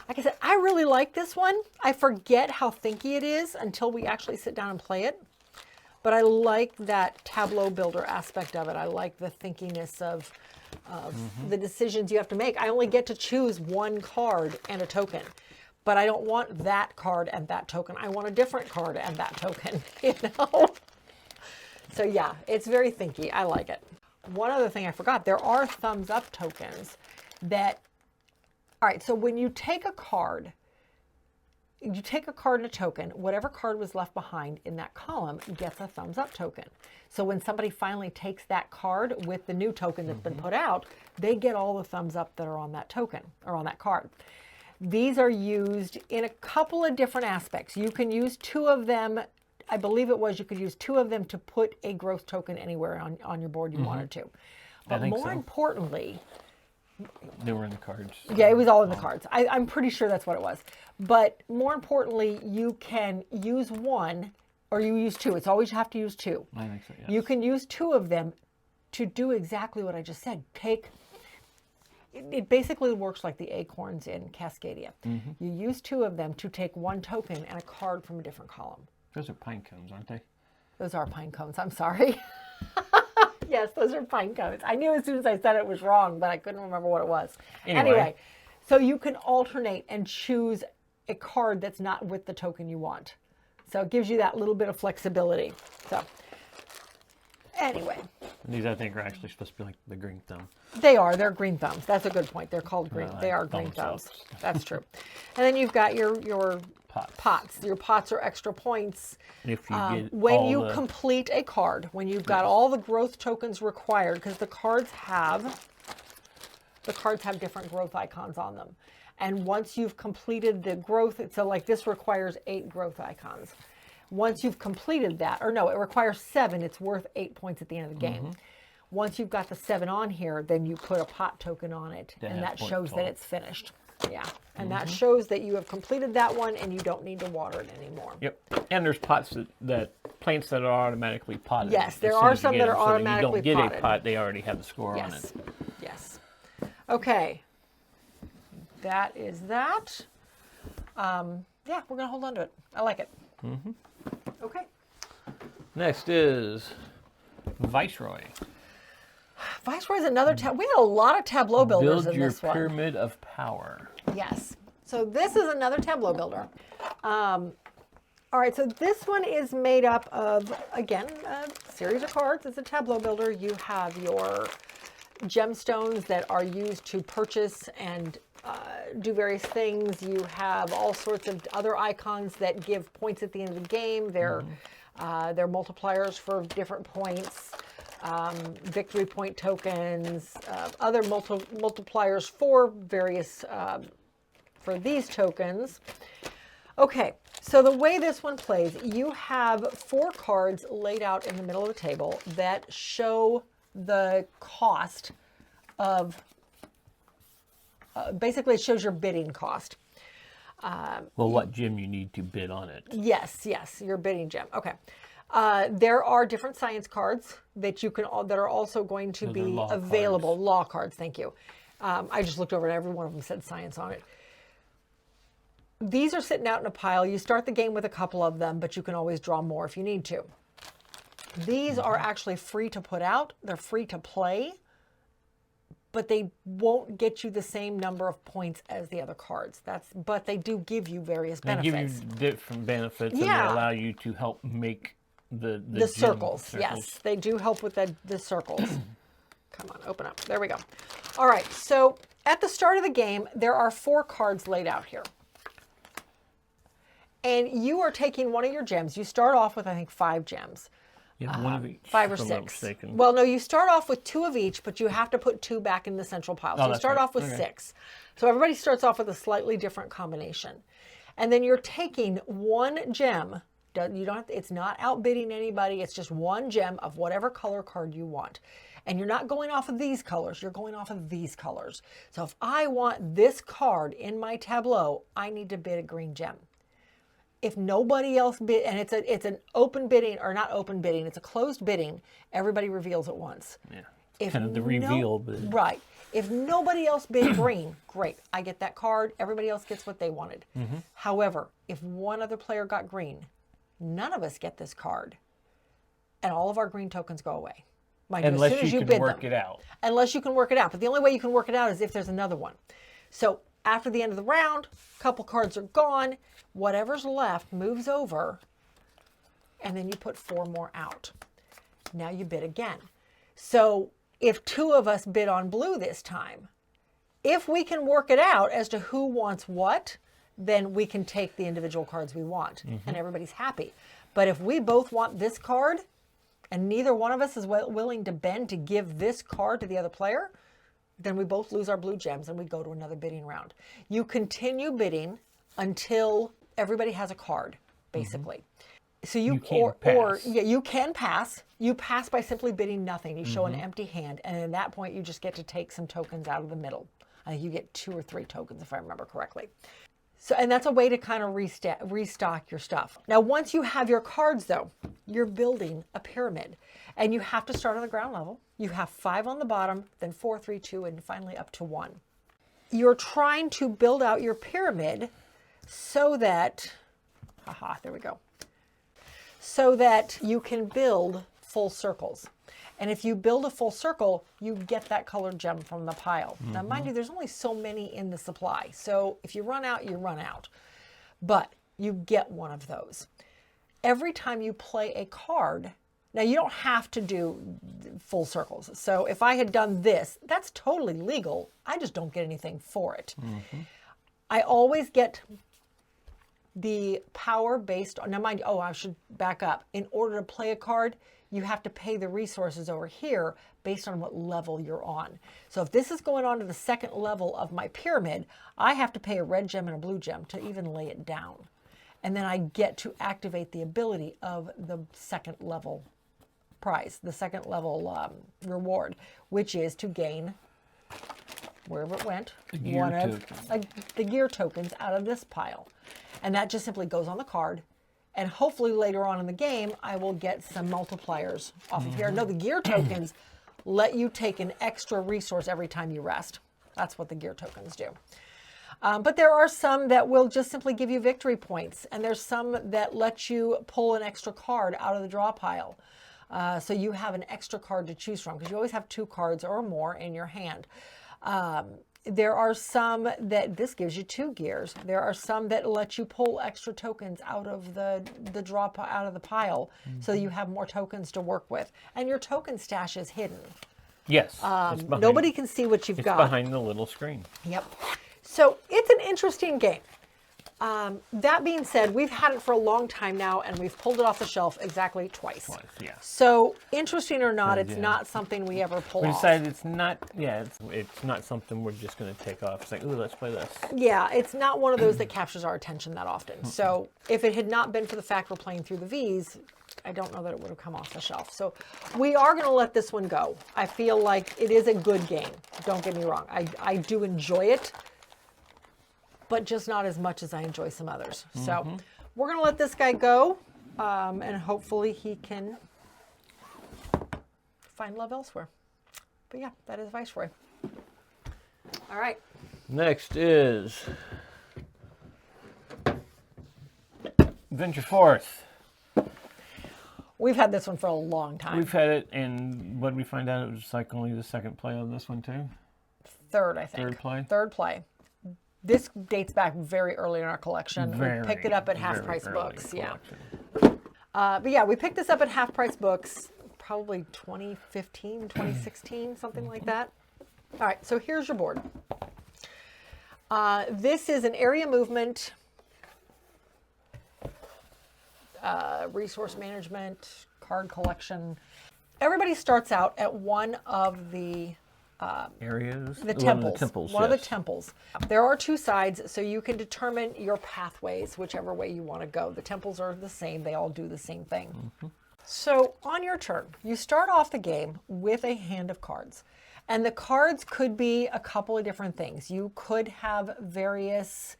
[SPEAKER 2] Like I said, I really like this one. I forget how thinky it is until we actually sit down and play it. But I like that tableau builder aspect of it. I like the thinkiness of the decisions you have to make. I only get to choose 1 card and a token. But I don't want that card and that token. I want a different card and that token, you know? So yeah, it's very thinky. I like it. One other thing I forgot, there are thumbs up tokens that, all right, so when you take a card and a token, whatever card was left behind in that column gets a thumbs up token. So when somebody finally takes that card with the new token that's been put out, they get all the thumbs up that are on that token or on that card. These are used in a couple of different aspects. You can use 2 of them. I believe it was you could use 2 of them to put a growth token anywhere on your board you wanted to. But more importantly,
[SPEAKER 1] they were in the cards.
[SPEAKER 2] Yeah, it was all in the cards. I'm pretty sure that's what it was. But more importantly, you can use 1 or you use 2. It's always you have to use 2.
[SPEAKER 1] I think so, yes.
[SPEAKER 2] You can use 2 of them to do exactly what I just said. It basically works like the acorns in Cascadia. You use 2 of them to take 1 token and a card from a different column.
[SPEAKER 1] Those are pine cones, aren't they?
[SPEAKER 2] Those are pine cones. I'm sorry. Yes, those are pine cones. I knew as soon as I said it was wrong, but I couldn't remember what it was. Anyway, so you can alternate and choose a card that's not with the token you want. So it gives you that little bit of flexibility. So anyway.
[SPEAKER 1] These, I think, are actually supposed to be like the green thumb.
[SPEAKER 2] They are. They're green thumbs. That's a good point. They're called green. They are green thumbs. That's true. And then you've got your pots. Your pots are extra points.
[SPEAKER 1] If you get
[SPEAKER 2] when you complete a card, when you've got all the growth tokens required, because the cards have different growth icons on them. And once you've completed the growth, so like this requires 8 growth icons. Once you've completed that, or no, it requires 7. It's worth 8 points at the end of the game. Once you've got the 7 on here, then you put a pot token on it, and that shows that it's finished. Yeah, and that shows that you have completed that one, and you don't need to water it anymore.
[SPEAKER 1] Yep, and there's pots plants that are automatically potted.
[SPEAKER 2] Yes, there are some that are automatically
[SPEAKER 1] potted. So you don't get
[SPEAKER 2] potted.
[SPEAKER 1] a pot; they already have the score on it.
[SPEAKER 2] Yes. Okay. That is that. Yeah, we're gonna hold on to it. I like it. Okay.
[SPEAKER 1] Next is Viceroy.
[SPEAKER 2] Viceroy is another we had a lot of tableau builders
[SPEAKER 1] Build
[SPEAKER 2] in this
[SPEAKER 1] your
[SPEAKER 2] one.
[SPEAKER 1] pyramid of power.
[SPEAKER 2] Yes. So this is another tableau builder. All right, so this one is made up of, again, a series of cards. It's a tableau builder. You have your gemstones that are used to purchase and do various things. You have all sorts of other icons that give points at the end of the game. They're multipliers for different points. Victory point tokens, other multipliers for various, for these tokens. Okay, so the way this one plays, you have 4 cards laid out in the middle of the table that show the cost of, basically it shows your bidding cost.
[SPEAKER 1] Well, what gem you need to bid on it.
[SPEAKER 2] Yes, your bidding gem. Okay. There are different science cards that you can that are also going to be available. Law cards, thank you. I just looked over and every one of them said science on it. These are sitting out in a pile. You start the game with a couple of them, but you can always draw more if you need to. These are actually free to put out. They're free to play, but they won't get you the same number of points as the other cards. But they do give you various benefits.
[SPEAKER 1] They give you different benefits, and they allow you to help make the
[SPEAKER 2] circles. Yes, they do help with the circles. Come on, open up. There we go. All right, so at the start of the game, there are 4 cards laid out here. And you are taking one of your gems. You start off with, I think, 5 gems.
[SPEAKER 1] You have one of each.
[SPEAKER 2] 5 or
[SPEAKER 1] if I'm not
[SPEAKER 2] 6.
[SPEAKER 1] mistaken.
[SPEAKER 2] Well, no, you start off with 2 of each, but you have to put 2 back in the central pile. So you
[SPEAKER 1] that's
[SPEAKER 2] start
[SPEAKER 1] right.
[SPEAKER 2] off with
[SPEAKER 1] Okay.
[SPEAKER 2] 6. So everybody starts off with a slightly different combination. And then you're taking 1 gem. You don't have to, it's not outbidding anybody. It's just 1 gem of whatever color card you want. And you're not going off of these colors. You're going off of these colors. So if I want this card in my tableau, I need to bid a green gem. If nobody else bid, and it's an open bidding, or not open bidding, it's a closed bidding, everybody reveals at once.
[SPEAKER 1] Yeah.
[SPEAKER 2] If
[SPEAKER 1] Kind of the reveal. But
[SPEAKER 2] right. If nobody else bid green, great. I get that card. Everybody else gets what they wanted. However, if one other player got green, none of us get this card. And all of our green tokens go away. Mind you, as
[SPEAKER 1] unless
[SPEAKER 2] soon as
[SPEAKER 1] you
[SPEAKER 2] you
[SPEAKER 1] can
[SPEAKER 2] bid
[SPEAKER 1] work
[SPEAKER 2] them.
[SPEAKER 1] it out.
[SPEAKER 2] Unless you can work it out. But the only way you can work it out is if there's another one. So after the end of the round, a couple cards are gone. Whatever's left moves over. And then you put 4 more out. Now you bid again. So if 2 of us bid on blue this time, if we can work it out as to who wants what, then we can take the individual cards we want and everybody's happy. But if we both want this card and neither one of us is willing to bend to give this card to the other player, then we both lose our blue gems and we go to another bidding round. You continue bidding until everybody has a card, basically. So you
[SPEAKER 1] can't pass.
[SPEAKER 2] you can pass. You pass by simply bidding nothing. You show an empty hand, and at that point, you just get to take some tokens out of the middle. I think you get 2 or 3 tokens, if I remember correctly. So, and that's a way to kind of restock your stuff. Now, once you have your cards, though, you're building a pyramid, and you have to start on the ground level. You have 5 on the bottom, then 4, 3, 2, and finally up to 1. You're trying to build out your pyramid so that, there we go. So that you can build full circles. And if you build a full circle, you get that colored gem from the pile. Now, mind you, there's only so many in the supply. So if you run out, you run out. But you get one of those. Every time you play a card, now you don't have to do full circles. So if I had done this, that's totally legal. I just don't get anything for it. I always get the power based on, now mind you, I should back up. In order to play a card, you have to pay the resources over here based on what level you're on. So if this is going on to the 2nd level of my pyramid, I have to pay a red gem and a blue gem to even lay it down. And then I get to activate the ability of the 2nd level prize, the 2nd level reward, which is to gain, wherever it went, one of the gear tokens out of this pile. And that just simply goes on the card. And hopefully later on in the game, I will get some multipliers off of here. No, the gear tokens let you take an extra resource every time you rest. That's what the gear tokens do. But there are some that will just simply give you victory points. And there's some that let you pull an extra card out of the draw pile. So you have an extra card to choose from, because you always have 2 cards or more in your hand. There are some that, this gives you 2 gears. There are some that let you pull extra tokens out of the draw out of the pile, so you have more tokens to work with. And your token stash is hidden.
[SPEAKER 1] Yes.
[SPEAKER 2] Nobody can see what you've got.
[SPEAKER 1] Behind the little screen.
[SPEAKER 2] Yep. So it's an interesting game. That being said, we've had it for a long time now, and we've pulled it off the shelf exactly twice.
[SPEAKER 1] Yeah.
[SPEAKER 2] So interesting or not, it's not something we ever pull
[SPEAKER 1] We
[SPEAKER 2] off.
[SPEAKER 1] decided it's not. Yeah, it's not something we're just going to take off. It's like, ooh, let's play this.
[SPEAKER 2] Yeah, it's not one of those that captures our attention that often. So if it had not been for the fact we're playing through the V's, I don't know that it would have come off the shelf. So we are going to let this one go. I feel like it is a good game. Don't get me wrong. I do enjoy it, but just not as much as I enjoy some others. So we're going to let this guy go, and hopefully he can find love elsewhere. But yeah, that is Viceroy. All right.
[SPEAKER 1] Next is Venture Forth.
[SPEAKER 2] We've had this one for a long time.
[SPEAKER 1] We've had it, and what did we find out? It was like only the 2nd play on this one too.
[SPEAKER 2] 3rd, I think.
[SPEAKER 1] 3rd play.
[SPEAKER 2] 3rd play. This dates back very early in our collection. We picked it up at Half Price Books. Yeah. But yeah, we picked this up at Half Price Books probably 2015, 2016, something like that. All right, so here's your board. This is an area movement, resource management, card collection. Everybody starts out at one of the
[SPEAKER 1] areas.
[SPEAKER 2] the temples. One of the
[SPEAKER 1] yes.
[SPEAKER 2] temples. There are two sides, so you can determine your pathways, whichever way you want to go. The temples are the same. They all do the same thing. So on your turn, you start off the game with a hand of cards. And the cards could be a couple of different things. You could have various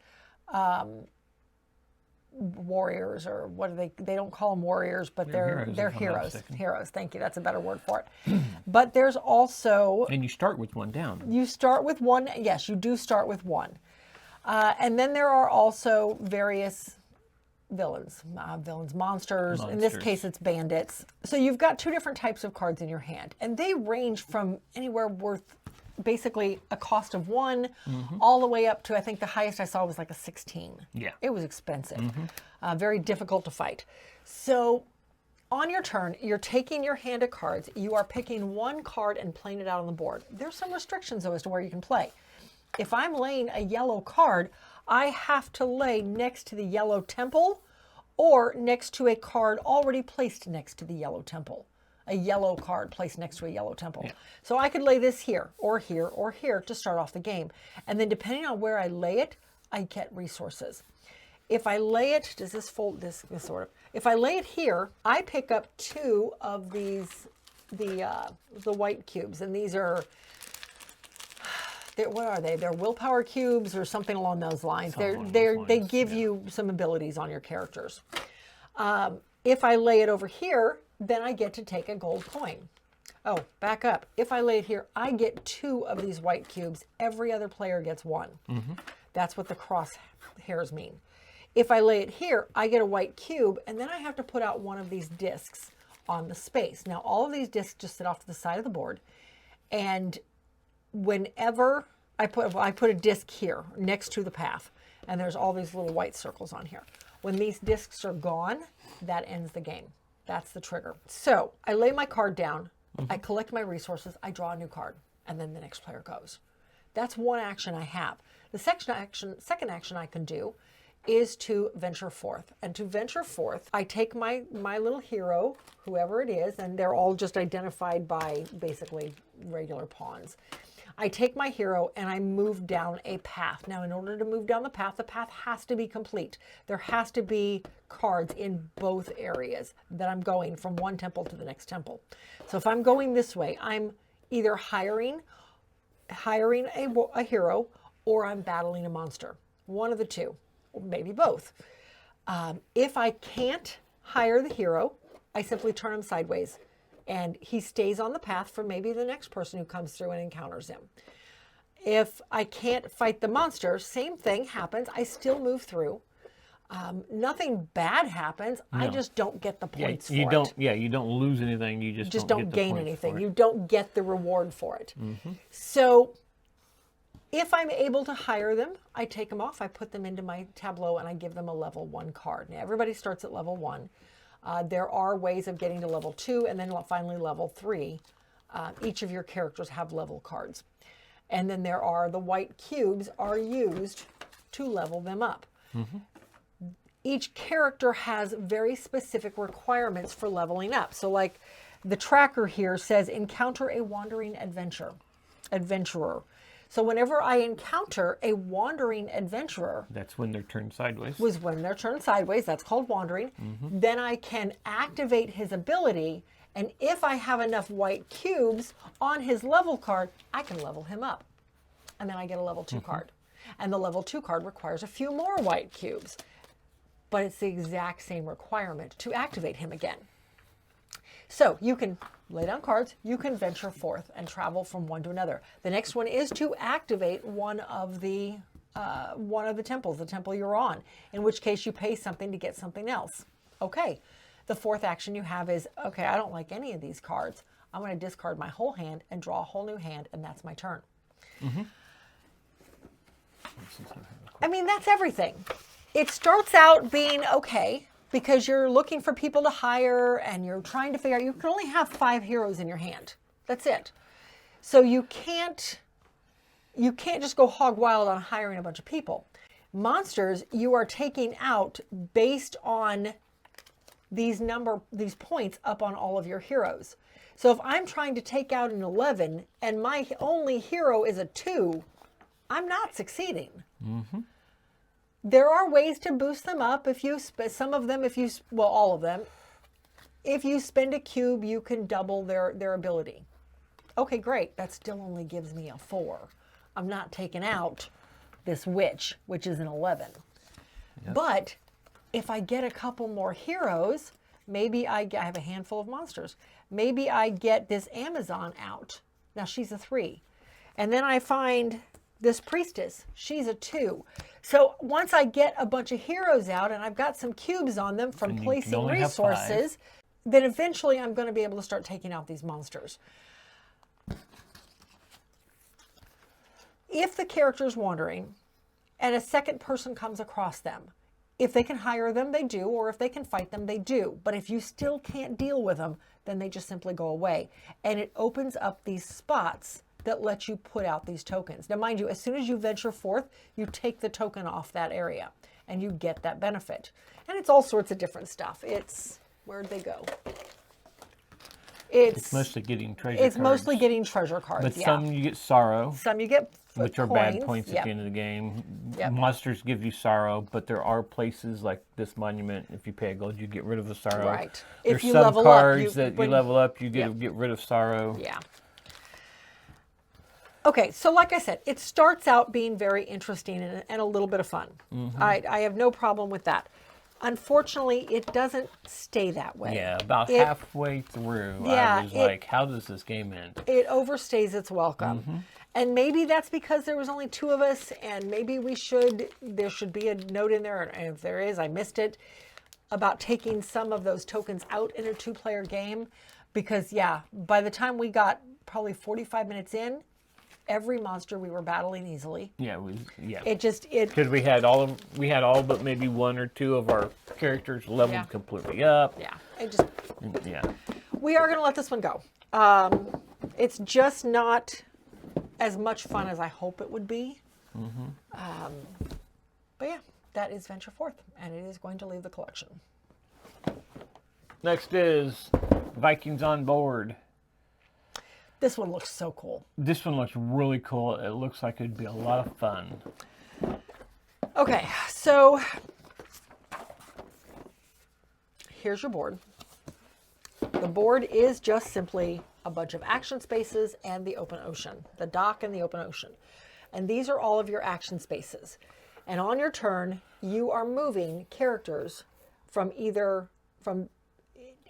[SPEAKER 2] warriors, or what are they don't call them warriors, but they're heroes. Heroes, thank you. That's a better word for it. But there's also...
[SPEAKER 1] And you start with one down.
[SPEAKER 2] You start with one. Yes, you do start with one. And then there are also various villains, monsters. In this case, it's bandits. So you've got two different types of cards in your hand, and they range from anywhere worth basically a cost of 1 all the way up to, I think the highest I saw was like a 16.
[SPEAKER 1] Yeah.
[SPEAKER 2] It was expensive. Very difficult to fight. So on your turn, you're taking your hand of cards. You are picking one card and playing it out on the board. There's some restrictions, though, as to where you can play. If I'm laying a yellow card, I have to lay next to the yellow temple or next to a card already placed next to the yellow temple. A yellow card placed next to a yellow temple. Yeah. So I could lay this here or here or here to start off the game. And then depending on where I lay it, I get resources. If I lay it, does this fold, this sort of, if I lay it here, I pick up 2 of these, the white cubes. And these are, what are they? They're willpower cubes or something along those lines. They give you some abilities on your characters. If I lay it over here, then I get to take a gold coin. Oh, back up. If I lay it here, I get 2 of these white cubes. Every other player gets 1. That's what the crosshairs mean. If I lay it here, I get a white cube, and then I have to put out one of these discs on the space. Now, all of these discs just sit off to the side of the board, and whenever I put a disc here next to the path, and there's all these little white circles on here. When these discs are gone, that ends the game. That's the trigger. So I lay my card down, I collect my resources, I draw a new card, and then the next player goes. That's one action I have. The second action I can do is to venture forth. And to venture forth, I take my little hero, whoever it is, and they're all just identified by basically regular pawns. I take my hero and I move down a path. Now, in order to move down the path has to be complete. There has to be cards in both areas that I'm going from one temple to the next temple. So if I'm going this way, I'm either hiring a hero or I'm battling a monster. One of the two, or maybe both. If I can't hire the hero, I simply turn him sideways. And he stays on the path for maybe the next person who comes through and encounters him. If I can't fight the monster, same thing happens. I still move through. Nothing bad happens. No. I just don't get the points for it. Yeah,
[SPEAKER 1] you don't lose anything. You just don't
[SPEAKER 2] gain anything. You don't get the reward for it. So if I'm able to hire them, I take them off. I put them into my tableau and I give them a level 1 card. Now, everybody starts at level 1. There are ways of getting to level 2 and then finally level 3. Each of your characters have level cards. And then there are the white cubes are used to level them up. Each character has very specific requirements for leveling up. So like the tracker here says, encounter a wandering adventurer. So whenever I encounter a wandering adventurer...
[SPEAKER 1] That's when they're turned sideways.
[SPEAKER 2] When they're turned sideways. That's called wandering. Then I can activate his ability. And if I have enough white cubes on his level card, I can level him up. And then I get a level 2 card. And the level 2 card requires a few more white cubes. But it's the exact same requirement to activate him again. So you can lay down cards, you can venture forth and travel from one to another. The next one is to activate one of the temples, the temple you're on, in which case you pay something to get something else. Okay, the fourth action you have is, okay, I don't like any of these cards. I'm going to discard my whole hand and draw a whole new hand, and that's my turn. I mean, that's everything. It starts out being okay, because you're looking for people to hire and you're trying to figure out, you can only have 5 heroes in your hand. That's it. So you can't just go hog wild on hiring a bunch of people. Monsters, you are taking out based on these points up on all of your heroes. So if I'm trying to take out an 11 and my only hero is a 2, I'm not succeeding. There are ways to boost them up. If you some of them, well, all of them. If you spend a cube, you can double their ability. Okay, great. That still only gives me a 4. I'm not taking out this witch, which is an 11. Yep. But if I get a couple more heroes, maybe I have a handful of monsters. Maybe I get this Amazon out. Now she's a 3. And then I find this priestess. She's a 2. So once I get a bunch of heroes out and I've got some cubes on them from placing resources, then eventually I'm going to be able to start taking out these monsters. If the character's wandering and a second person comes across them, if they can hire them, they do, or if they can fight them, they do. But if you still can't deal with them, then they just simply go away. And it opens up these spots that let you put out these tokens. Now, mind you, as soon as you venture forth, you take the token off that area and you get that benefit. And it's all sorts of different stuff. It's, where'd they go?
[SPEAKER 1] It's mostly getting treasure cards.
[SPEAKER 2] It's mostly getting treasure cards,
[SPEAKER 1] But some you get sorrow.
[SPEAKER 2] Some you get
[SPEAKER 1] which are bad points at the end of the game. Monsters give you sorrow, but there are places like this monument, if you pay a gold, you get rid of the sorrow.
[SPEAKER 2] Right.
[SPEAKER 1] There's some cards that you level up, you get rid of sorrow.
[SPEAKER 2] Yeah. Okay, so like I said, it starts out being very interesting and a little bit of fun. I have no problem with that. Unfortunately, it doesn't stay that way.
[SPEAKER 1] Yeah, about halfway through, I was like, how does this game end?
[SPEAKER 2] It overstays its welcome. And maybe that's because there was only 2 of us, and maybe there should be a note in there, and if there is, I missed it, about taking some of those tokens out in a 2-player game. Because, by the time we got probably 45 minutes in, every monster we were battling easily. Because we had all but maybe 1 or 2 of our characters leveled completely up. We are going to let this one go. It's just not as much fun as I hope it would be. But yeah, that is Venture Forth, and it is going to leave the collection.
[SPEAKER 1] Next is Vikings on Board.
[SPEAKER 2] This one looks so cool.
[SPEAKER 1] This one looks really cool. It looks like it'd be a lot of fun.
[SPEAKER 2] Okay, so here's your board. The board is just simply a bunch of action spaces and the open ocean, the dock and the open ocean. And these are all of your action spaces. And on your turn, you are moving characters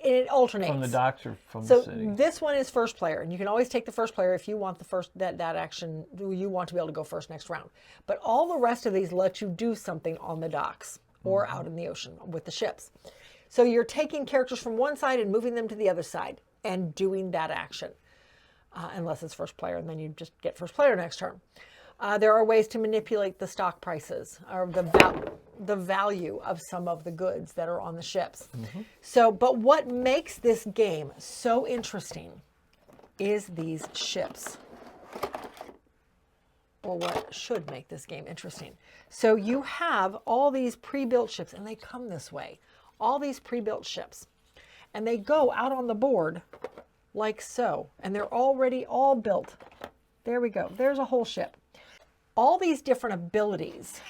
[SPEAKER 2] it alternates.
[SPEAKER 1] From the docks or from the city?
[SPEAKER 2] So this one is first player, and you can always take the first player if you want the first that action. You want to be able to go first next round. But all the rest of these let you do something on the docks or out in the ocean with the ships. So you're taking characters from one side and moving them to the other side and doing that action, unless it's first player, and then you just get first player next turn. There are ways to manipulate the stock prices or the value of some of the goods that are on the ships. So, but what makes this game so interesting is these ships, or what should make this game interesting. So you have all these pre-built ships, and they come this way, all these pre-built ships, and they go out on the board like so, and they're already all built. There we go. There's a whole ship. All these different abilities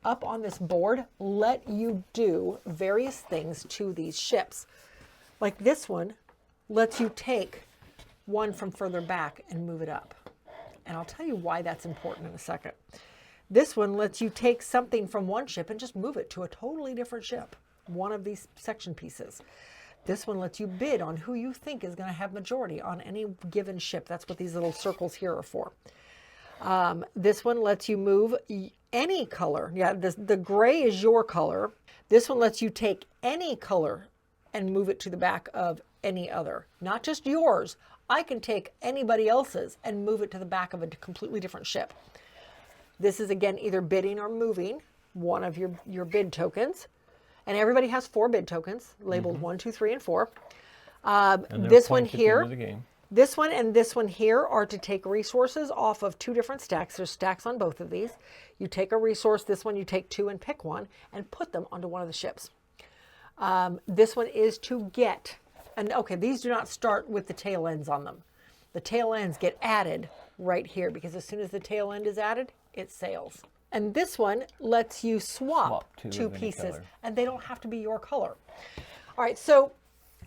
[SPEAKER 2] up on this board let you do various things to these ships. Like this one lets you take one from further back and move it up. And I'll tell you why that's important in a second. This one lets you take something from one ship and just move it to a totally different ship, one of these section pieces. This one lets you bid on who you think is going to have majority on any given ship. That's what these little circles here are for. This one lets you move any color. Yeah, the gray is your color. This one lets you take any color and move it to the back of any other. Not just yours. I can take anybody else's and move it to the back of a completely different ship. This is, again, either bidding or moving one of your bid tokens. And everybody has 4 bid tokens, labeled 1, 2, 3, and 4. This one here. This one and this one here are to take resources off of 2 different stacks. There's stacks on both of these. You take a resource, this one you take 2 and pick one, and put them onto one of the ships. This one is to get, and okay, these do not start with the tail ends on them. The tail ends get added right here because as soon as the tail end is added, it sails. And this one lets you swap two pieces, and they don't have to be your color. All right, so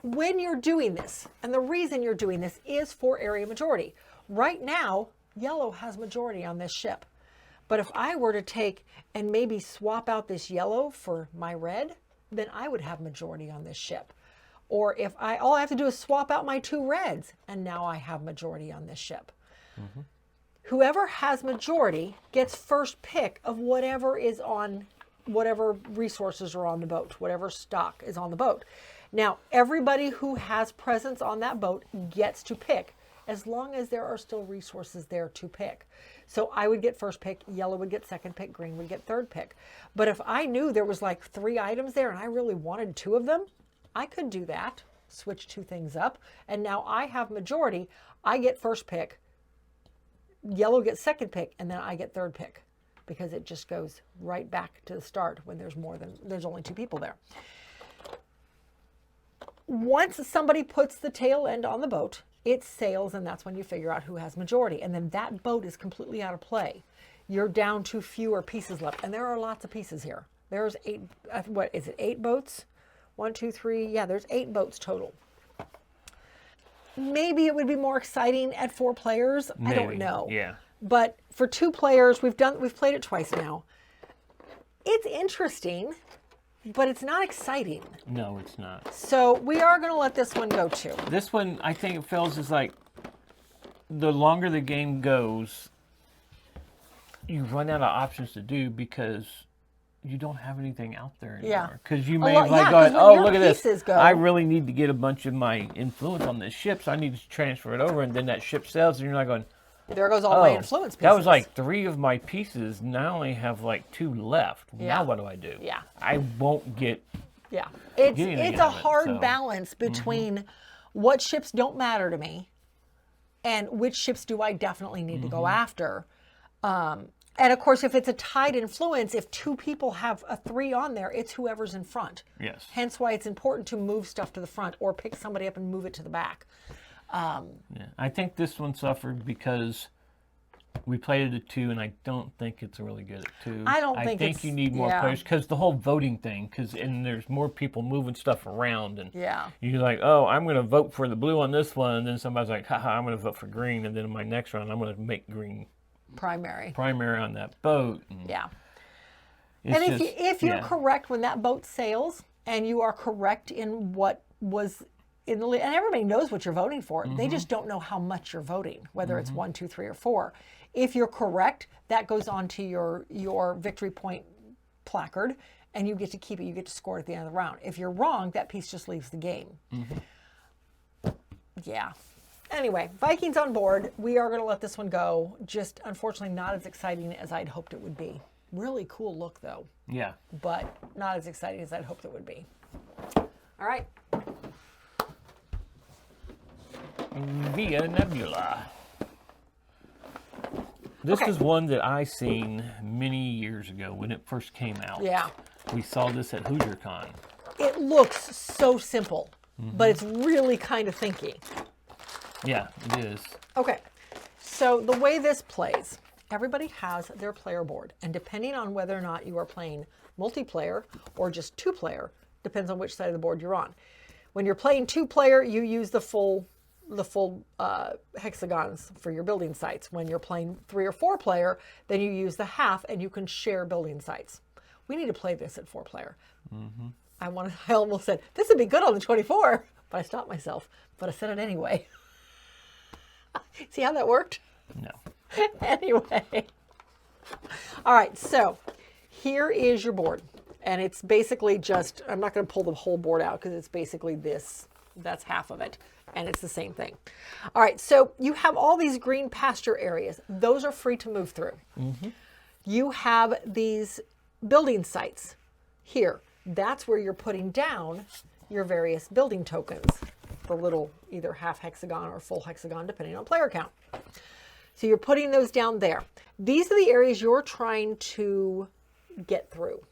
[SPEAKER 2] when you're doing this, and the reason you're doing this is for area majority. Right now, yellow has majority on this ship. But if I were to take and maybe swap out this yellow for my red, then I would have majority on this ship. Or if all I have to do is swap out my 2 reds, and now I have majority on this ship. Mm-hmm. Whoever has majority gets first pick of whatever is on, whatever resources are on the boat, whatever stock is on the boat. Now, everybody who has presence on that boat gets to pick, as long as there are still resources there to pick. So I would get first pick, yellow would get second pick, green would get third pick. But if I knew there was like 3 items there and I really wanted 2 of them, I could do that, switch 2 things up, and now I have majority. I get first pick, yellow gets second pick, and then I get third pick, because it just goes right back to the start when there's only 2 people there. Once somebody puts the tail end on the boat, it sails, and that's when you figure out who has majority, and then that boat is completely out of play. You're down to fewer pieces left, and there are lots of pieces here. There's 8, what is it, 8 boats? 1, 2, 3, yeah, there's 8 boats total. Maybe it would be more exciting at 4 players. Maybe. I don't know.
[SPEAKER 1] Yeah.
[SPEAKER 2] But for 2 players, we've played it twice now. It's interesting, but it's not exciting.
[SPEAKER 1] No, it's not.
[SPEAKER 2] So we are going to let this one go too.
[SPEAKER 1] This one, I think it feels is like the longer the game goes, you run out of options to do because you don't have anything out there anymore.
[SPEAKER 2] Yeah.
[SPEAKER 1] Because you may have like gone, oh, look at this.
[SPEAKER 2] Go,
[SPEAKER 1] I really need to get a bunch of my influence on this ship, so I need to transfer it over, and then that ship sails, and you're not going,
[SPEAKER 2] there goes all my influence pieces.
[SPEAKER 1] That was like 3 of my pieces. Now I only have like 2 left.
[SPEAKER 2] Yeah.
[SPEAKER 1] Now what do I do?
[SPEAKER 2] Yeah.
[SPEAKER 1] I won't get...
[SPEAKER 2] Yeah. It's a hard balance between what ships don't matter to me and which ships do I definitely need to go after. And of course, if it's a tied influence, if 2 people have a 3 on there, it's whoever's in front.
[SPEAKER 1] Yes.
[SPEAKER 2] Hence why it's important to move stuff to the front or pick somebody up and move it to the back.
[SPEAKER 1] Yeah. I think this one suffered because we played it at 2, and I don't think it's really good at 2. I think you need more players because the whole voting thing, and there's more people moving stuff around, and you're like, oh, I'm going to vote for the blue on this one, and then somebody's like, haha, I'm going to vote for green, and then in my next round, I'm going to make green primary on that boat.
[SPEAKER 2] Yeah. And if you're correct when that boat sails, and you are correct in what was in the, and everybody knows what you're voting for. They just don't know how much you're voting, whether it's 1, 2, 3, or 4. If you're correct, that goes on to your victory point placard, and you get to keep it. You get to score it at the end of the round. If you're wrong, that piece just leaves the game. Yeah. Anyway, Vikings on board. We are going to let this one go. Just unfortunately not as exciting as I'd hoped it would be. Really cool look though.
[SPEAKER 1] Yeah.
[SPEAKER 2] But not as exciting as I'd hoped it would be. All right.
[SPEAKER 1] Via Nebula. This is one that I seen many years ago when it first came out.
[SPEAKER 2] Yeah.
[SPEAKER 1] We saw this at HoosierCon.
[SPEAKER 2] It looks so simple, but it's really kind of thinky.
[SPEAKER 1] Yeah, it is.
[SPEAKER 2] Okay, so the way this plays, everybody has their player board, and depending on whether or not you are playing multiplayer or just 2-player, depends on which side of the board you're on. When you're playing 2-player, you use the full hexagons for your building sites. When you're playing 3 or 4-player, then you use the half, and you can share building sites. We need to play this at 4-player. I almost said this would be good on the 24, but I stopped myself. But I said it anyway. See how that worked?
[SPEAKER 1] No.
[SPEAKER 2] Anyway. All right, so here is your board. And it's basically just, I'm not going to pull the whole board out because it's basically this. That's half of it. And it's the same thing. All right, so you have all these green pasture areas. Those are free to move through. You have these building sites here. That's where you're putting down your various building tokens. The little either half hexagon or full hexagon, depending on player count. So you're putting those down there. These are the areas you're trying to get through.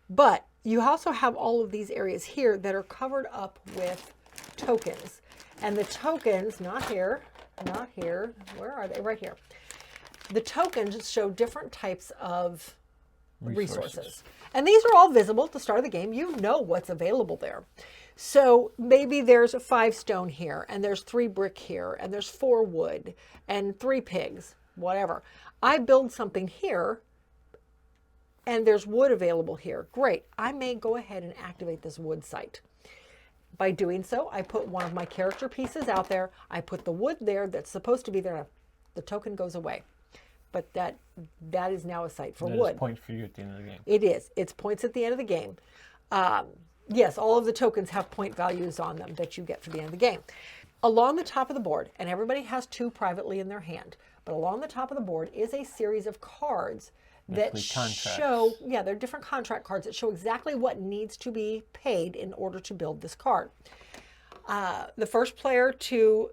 [SPEAKER 2] But you also have all of these areas here that are covered up with tokens. And the tokens, not here, where are they? Right here. The tokens show different types of resources. And these are all visible at the start of the game. You know what's available there. So maybe there's 5 stone here, and there's 3 brick here, and there's 4 wood, and 3 pigs, whatever. I build something here, and there's wood available here. Great. I may go ahead and activate this wood site. By doing so, I put one of my character pieces out there. I put the wood there that's supposed to be there. The token goes away. But that is now a site for wood.
[SPEAKER 1] It's points for you at the end of the game.
[SPEAKER 2] It is. It's points at the end of the game. Yes, all of the tokens have point values on them that you get for the end of the game. Along the top of the board, and everybody has 2 privately in their hand, but along the top of the board is a series of cards that show, they're different contract cards that show exactly what needs to be paid in order to build this card. The first player to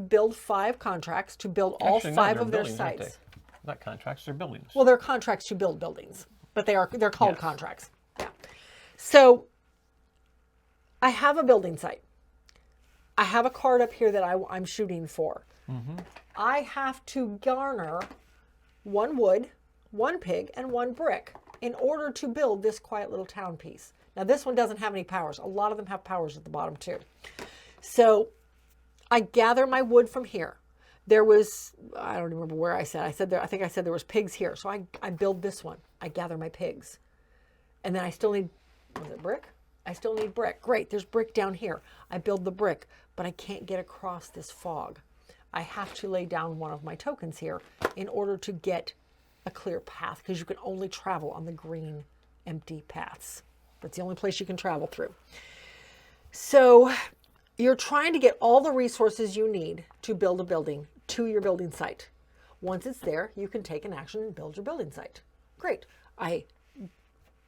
[SPEAKER 2] build 5 contracts, to build all 5 of their sites.
[SPEAKER 1] Not contracts, they're buildings.
[SPEAKER 2] Well, they're contracts to build buildings, but they're called contracts. Yeah. So I have a building site. I have a card up here that I'm shooting for. I have to garner 1 wood, 1 pig, and 1 brick in order to build this quiet little town piece. Now, this one doesn't have any powers. A lot of them have powers at the bottom, too. So I gather my wood from here. There was, I don't remember where I think I said there was pigs here. So I build this one. I gather my pigs. And then I still need, was it brick? I still need brick. Great, there's brick down here. I build the brick, but I can't get across this fog. I have to lay down one of my tokens here in order to get a clear path, because you can only travel on the green, empty paths. That's the only place you can travel through. So you're trying to get all the resources you need to build a building to your building site. Once it's there, you can take an action and build your building site. Great. I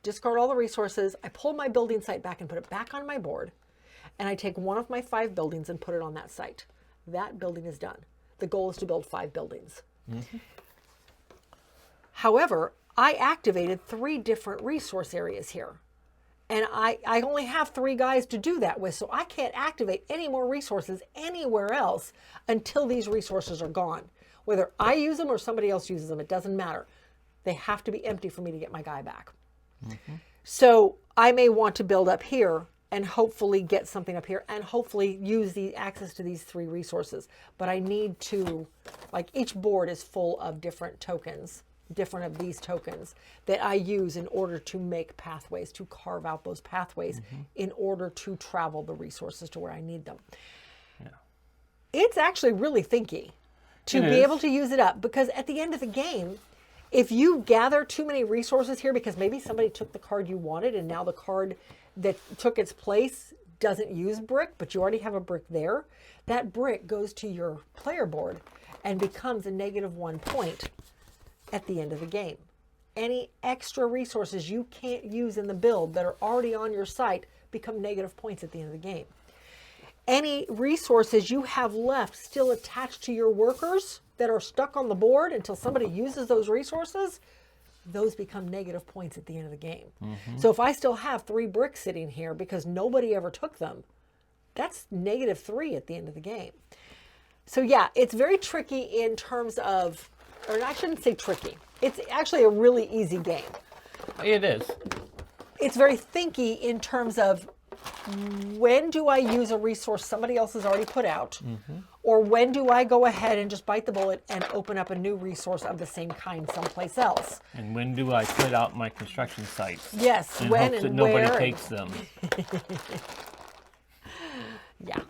[SPEAKER 2] discard all the resources. I pull my building site back and put it back on my board. And I take one of my 5 buildings and put it on that site. That building is done. The goal is to build 5 buildings. However, I activated 3 different resource areas here. And I only have 3 guys to do that with, so I can't activate any more resources anywhere else until these resources are gone. Whether I use them or somebody else uses them, it doesn't matter. They have to be empty for me to get my guy back. So I may want to build up here and hopefully get something up here and hopefully use the access to these 3 resources. But I need to, like, each board is full of different tokens, different of these tokens that I use in order to make pathways, to carve out those pathways in order to travel the resources to where I need them. Yeah. It's actually really thinky to be able to use it up, because at the end of the game, if you gather too many resources here because maybe somebody took the card you wanted and now the card that took its place doesn't use brick, but you already have a brick there, that brick goes to your player board and becomes a -1 point at the end of the game. Any extra resources you can't use in the build that are already on your site become negative points at the end of the game. Any resources you have left still attached to your workers that are stuck on the board until somebody uses those resources, those become negative points at the end of the game. So if I still have 3 bricks sitting here because nobody ever took them, that's -3 at the end of the game. So yeah, it's very tricky in terms of, or I shouldn't say tricky. It's actually a really easy game.
[SPEAKER 1] It is.
[SPEAKER 2] It's very thinky in terms of, when do I use a resource somebody else has already put out? Or when do I go ahead and just bite the bullet and open up a new resource of the same kind someplace else?
[SPEAKER 1] And when do I put out my construction sites?
[SPEAKER 2] Yes,
[SPEAKER 1] in
[SPEAKER 2] when
[SPEAKER 1] hopes
[SPEAKER 2] and
[SPEAKER 1] that nobody
[SPEAKER 2] where.
[SPEAKER 1] takes them.
[SPEAKER 2] Yeah.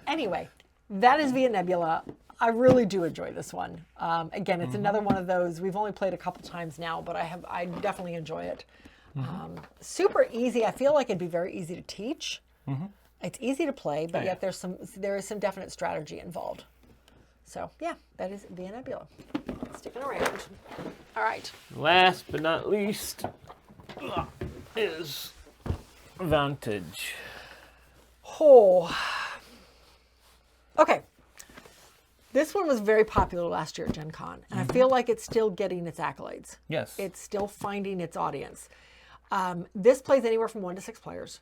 [SPEAKER 2] Anyway, that is Via Nebula. I really do enjoy this one. Again, it's another one of those, we've only played a couple times now, but I definitely enjoy it. Super easy. I feel like it'd be very easy to teach. It's easy to play, but yet there is some definite strategy involved. So yeah, that is Via Nebula. Sticking around. All right.
[SPEAKER 1] Last but not least is Vantage.
[SPEAKER 2] Oh. Okay. This one was very popular last year at Gen Con, and I feel like it's still getting its accolades.
[SPEAKER 1] Yes.
[SPEAKER 2] It's still finding its audience. This plays anywhere from 1 to 6 players.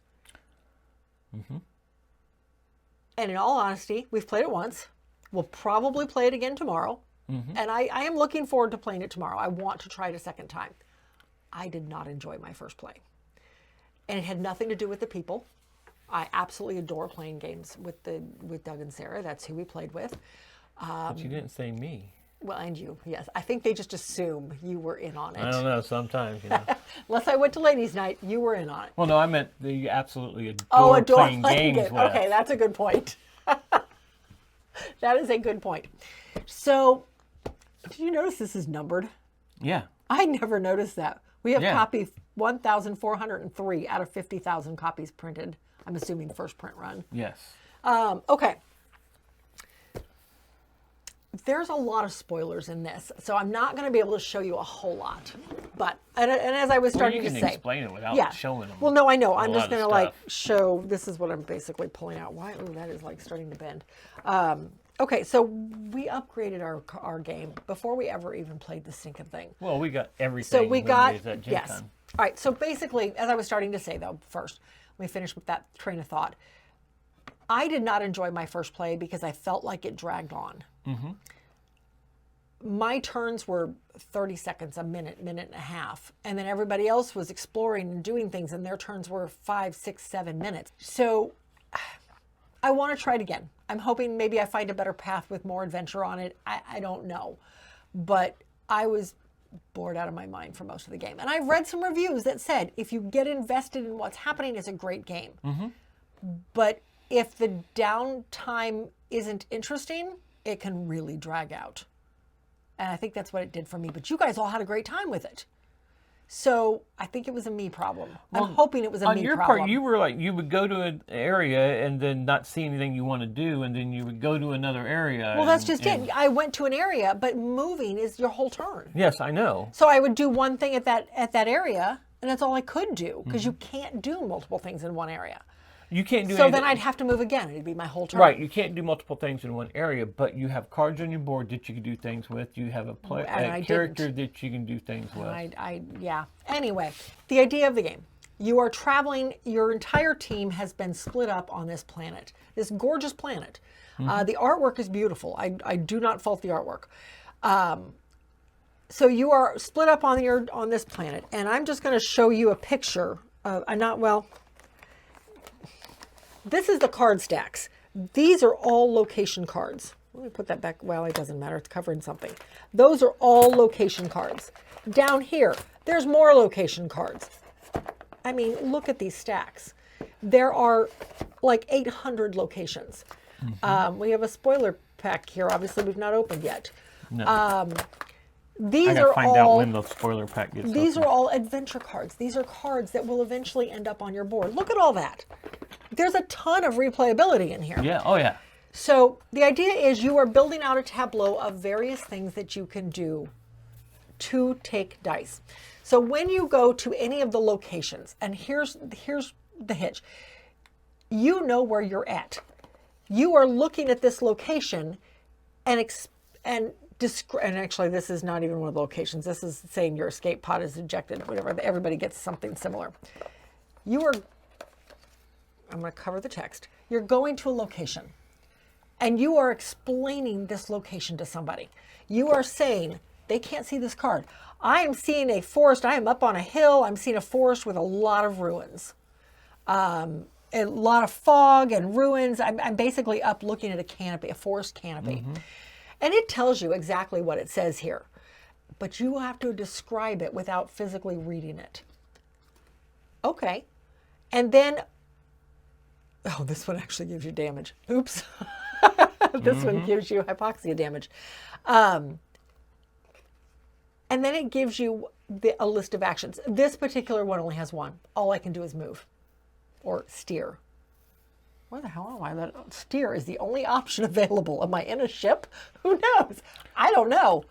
[SPEAKER 2] And in all honesty, we've played it once. We'll probably play it again tomorrow. And I am looking forward to playing it tomorrow. I want to try it a second time. I did not enjoy my first play. And it had nothing to do with the people. I absolutely adore playing games with Doug and Sarah. That's who we played with.
[SPEAKER 1] But you didn't say me.
[SPEAKER 2] Well, and you, yes. I think they just assume you were in on it.
[SPEAKER 1] I don't know, sometimes, you know.
[SPEAKER 2] Unless I went to ladies' night, you were in on it.
[SPEAKER 1] Well, no, I meant you absolutely adore playing games with.
[SPEAKER 2] Okay, that's a good point. That is a good point. So, did you notice this is numbered?
[SPEAKER 1] Yeah.
[SPEAKER 2] I never noticed that. We have
[SPEAKER 1] Yeah.
[SPEAKER 2] copy 1,403 out of 50,000 copies printed. I'm assuming first print run.
[SPEAKER 1] Yes.
[SPEAKER 2] Okay. There's a lot of spoilers in this, so I'm not going to be able to show you a whole lot. But, and as I was starting
[SPEAKER 1] you
[SPEAKER 2] to
[SPEAKER 1] can
[SPEAKER 2] say.
[SPEAKER 1] explain it without showing them.
[SPEAKER 2] Well, no, I know. I'm
[SPEAKER 1] a
[SPEAKER 2] just
[SPEAKER 1] lot
[SPEAKER 2] going
[SPEAKER 1] of
[SPEAKER 2] to like
[SPEAKER 1] stuff.
[SPEAKER 2] show, this is what I'm basically pulling out. Why? Oh, that is like starting to bend. Okay, so we upgraded our game before we ever even played the stinking thing.
[SPEAKER 1] Well, we got everything.
[SPEAKER 2] So we
[SPEAKER 1] when
[SPEAKER 2] got,
[SPEAKER 1] was at Gen
[SPEAKER 2] yes.
[SPEAKER 1] Con.
[SPEAKER 2] All right, so basically, as I was starting to say though, first, let me finish with that train of thought. I did not enjoy my first play because I felt like it dragged on. My turns were 30 seconds, a minute, minute and a half. And then everybody else was exploring and doing things and their turns were 5, 6, 7 minutes. So I want to try it again. I'm hoping maybe I find a better path with more adventure on it. I don't know. But I was bored out of my mind for most of the game. And I've read some reviews that said if you get invested in what's happening, it's a great game. But if the downtime isn't interesting, it can really drag out. And I think that's what it did for me. But you guys all had a great time with it. So I think it was a me problem. I'm hoping it was a me problem.
[SPEAKER 1] On your part, you were like, you would go to an area and then not see anything you want to do, and then you would go to another area.
[SPEAKER 2] Well, that's just it. I went to an area, but moving is your whole turn.
[SPEAKER 1] Yes, I know.
[SPEAKER 2] So I would do one thing at that area, and that's all I could do, because you can't do multiple things in one area.
[SPEAKER 1] You can't do
[SPEAKER 2] So
[SPEAKER 1] anything.
[SPEAKER 2] then I'd have to move again. It'd be my whole turn.
[SPEAKER 1] Right, you can't do multiple things in one area, but you have cards on your board that you can do things with. You have a character that you can do things with.
[SPEAKER 2] Yeah. Anyway, the idea of the game. You are traveling, your entire team has been split up on this planet, this gorgeous planet. The artwork is beautiful. I do not fault the artwork. So you are split up on this planet, and I'm just going to show you a picture of, this is the card stacks. These are all location cards. Let me put that back. Well, it doesn't matter. It's covering something. Those are all location cards. Down here, there's more location cards. I mean, look at these stacks. There are like 800 locations. We have a spoiler pack here. Obviously, we've not opened yet.
[SPEAKER 1] No.
[SPEAKER 2] These
[SPEAKER 1] I gotta
[SPEAKER 2] are
[SPEAKER 1] find
[SPEAKER 2] all,
[SPEAKER 1] out when the spoiler pack gets
[SPEAKER 2] These
[SPEAKER 1] opened.
[SPEAKER 2] are all adventure cards. These are cards that will eventually end up on your board. Look at all that. There's a ton of replayability in here.
[SPEAKER 1] Yeah, oh yeah.
[SPEAKER 2] So the idea is you are building out a tableau of various things that you can do to take dice. So when you go to any of the locations, and here's the hitch, you know where you're at. You are looking at this location and actually this is not even one of the locations. This is saying your escape pod is ejected, whatever. Everybody gets something similar. I'm going to cover the text. You're going to a location and you are explaining this location to somebody. You are saying, they can't see this card. I am seeing a forest. I am up on a hill. I'm seeing a forest with a lot of ruins. A lot of fog and ruins. I'm basically up looking at a canopy, a forest canopy. And it tells you exactly what it says here. But you have to describe it without physically reading it. Okay. And then, oh, this one actually gives you damage. Oops. This one gives you hypoxia damage. And then it gives you a list of actions. This particular one only has one. All I can do is move or steer. Where the hell am I? That steer is the only option available. Am I in a ship? Who knows? I don't know.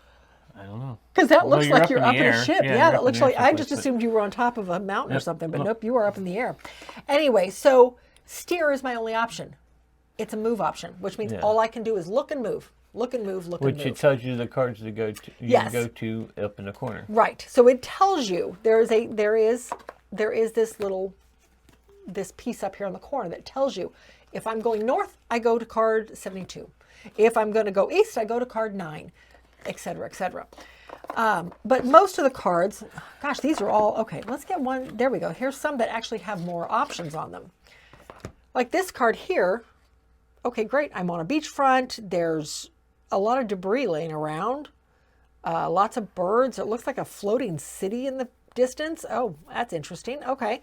[SPEAKER 1] I don't know.
[SPEAKER 2] Because that looks like you're up in a ship.
[SPEAKER 1] Yeah,
[SPEAKER 2] Yeah, that looks like, I just assumed you were on top of a mountain or something, but nope, you are up in the air. Anyway, so steer is my only option. It's a move option, which means all I can do is look and move. Look and move, look and move.
[SPEAKER 1] Which it tells you the cards to go to, you go to up in the corner.
[SPEAKER 2] Right. So it tells you there is there is this piece up here on the corner that tells you if I'm going north, I go to card 72. If I'm going to go east, I go to card 9, etc., etc. But most of the cards, gosh, these are all, okay, let's get one. There we go. Here's some that actually have more options on them. Like this card here. Okay, great. I'm on a beachfront. There's a lot of debris laying around. Lots of birds. It looks like a floating city in the distance. Oh, that's interesting. Okay.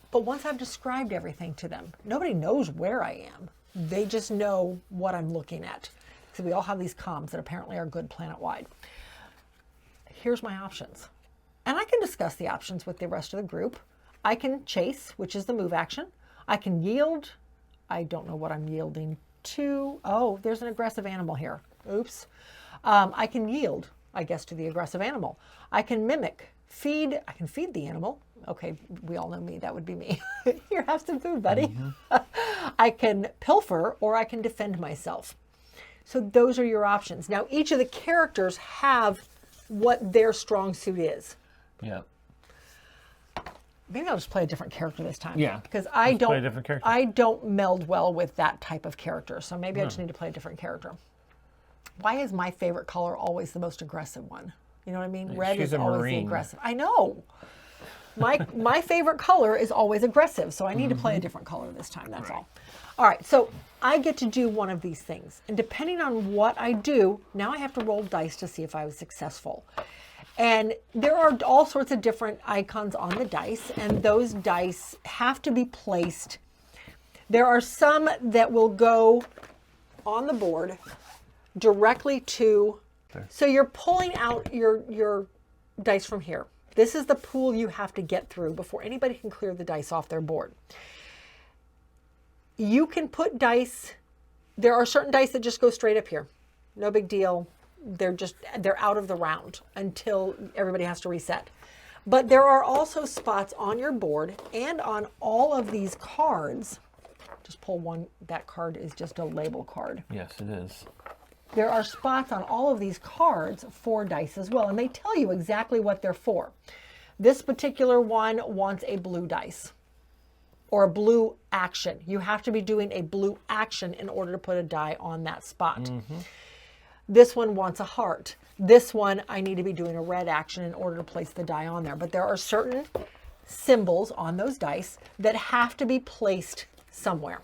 [SPEAKER 2] But once I've described everything to them, nobody knows where I am. They just know what I'm looking at. So we all have these comms that apparently are good planet-wide. Here's my options. And I can discuss the options with the rest of the group. I can chase, which is the move action. I can yield. I don't know what I'm yielding to. Oh, there's an aggressive animal here. Oops. I can yield, I guess, to the aggressive animal. I can mimic, feed. I can feed the animal. Okay, we all know me. That would be me. Here, have some food, buddy. I can pilfer, or I can defend myself. So those are your options. Now, each of the characters have what their strong suit is.
[SPEAKER 1] Yeah.
[SPEAKER 2] Maybe I'll just play a different character this time.
[SPEAKER 1] Yeah.
[SPEAKER 2] Because
[SPEAKER 1] play a different character.
[SPEAKER 2] I don't meld well with that type of character. So maybe I just need to play a different character. Why is my favorite color always the most aggressive one? You know what I mean? Red is always the aggressive. I know. My favorite color is always aggressive, so I need to play a different color this time, that's all. All right, so I get to do one of these things. And depending on what I do, now I have to roll dice to see if I was successful. And there are all sorts of different icons on the dice, and those dice have to be placed. There are some that will go on the board directly to, so you're pulling out your dice from here. This is the pool you have to get through before anybody can clear the dice off their board. You can put dice, there are certain dice that just go straight up here. No big deal. They're out of the round until everybody has to reset. But there are also spots on your board and on all of these cards. Just pull one, that card is just a label card.
[SPEAKER 1] Yes, it is.
[SPEAKER 2] There are spots on all of these cards for dice as well, and they tell you exactly what they're for. This particular one wants a blue dice or a blue action. You have to be doing a blue action in order to put a die on that spot. This one wants a heart. This one, I need to be doing a red action in order to place the die on there. But there are certain symbols on those dice that have to be placed somewhere.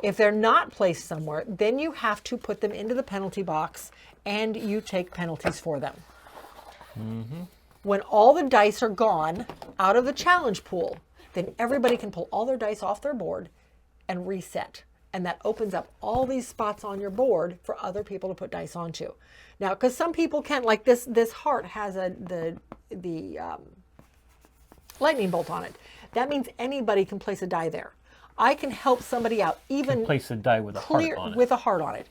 [SPEAKER 2] If they're not placed somewhere, then you have to put them into the penalty box and you take penalties for them. When all the dice are gone out of the challenge pool, then everybody can pull all their dice off their board and reset. And that opens up all these spots on your board for other people to put dice onto. Now, because some people can't, like this heart has the lightning bolt on it. That means anybody can place a die there. I can help somebody out, even
[SPEAKER 1] place a die with a heart on it.
[SPEAKER 2] With a heart on it.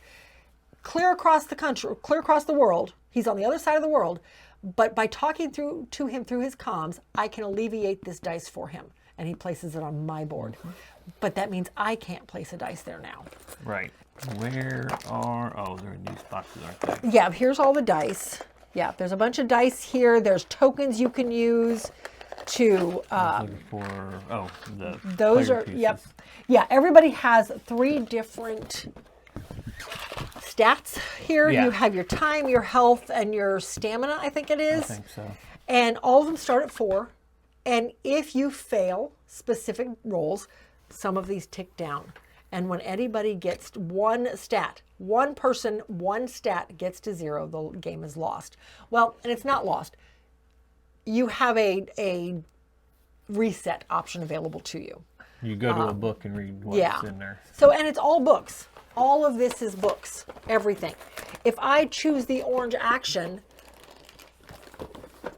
[SPEAKER 2] Clear across the country, clear across the world. He's on the other side of the world. But by talking to him through his comms, I can alleviate this dice for him. And he places it on my board. But that means I can't place a dice there now.
[SPEAKER 1] Right. Where are, oh, they're in these boxes, aren't they?
[SPEAKER 2] Yeah, here's all the dice. Yeah, there's a bunch of dice here. There's tokens you can use to...
[SPEAKER 1] for, oh, the
[SPEAKER 2] those are,
[SPEAKER 1] pieces.
[SPEAKER 2] yep. Yeah, everybody has 3 different stats here.
[SPEAKER 1] Yeah.
[SPEAKER 2] You have your time, your health, and your stamina, I think it is.
[SPEAKER 1] I think so.
[SPEAKER 2] And all of them start at 4. And if you fail specific rolls, some of these tick down. And when anybody gets one stat, one person, one stat gets to 0, the game is lost. Well, and it's not lost. You have a reset option available to you.
[SPEAKER 1] You go to a book and read what's in there.
[SPEAKER 2] So, and it's all books. All of this is books, everything. If I choose the orange action,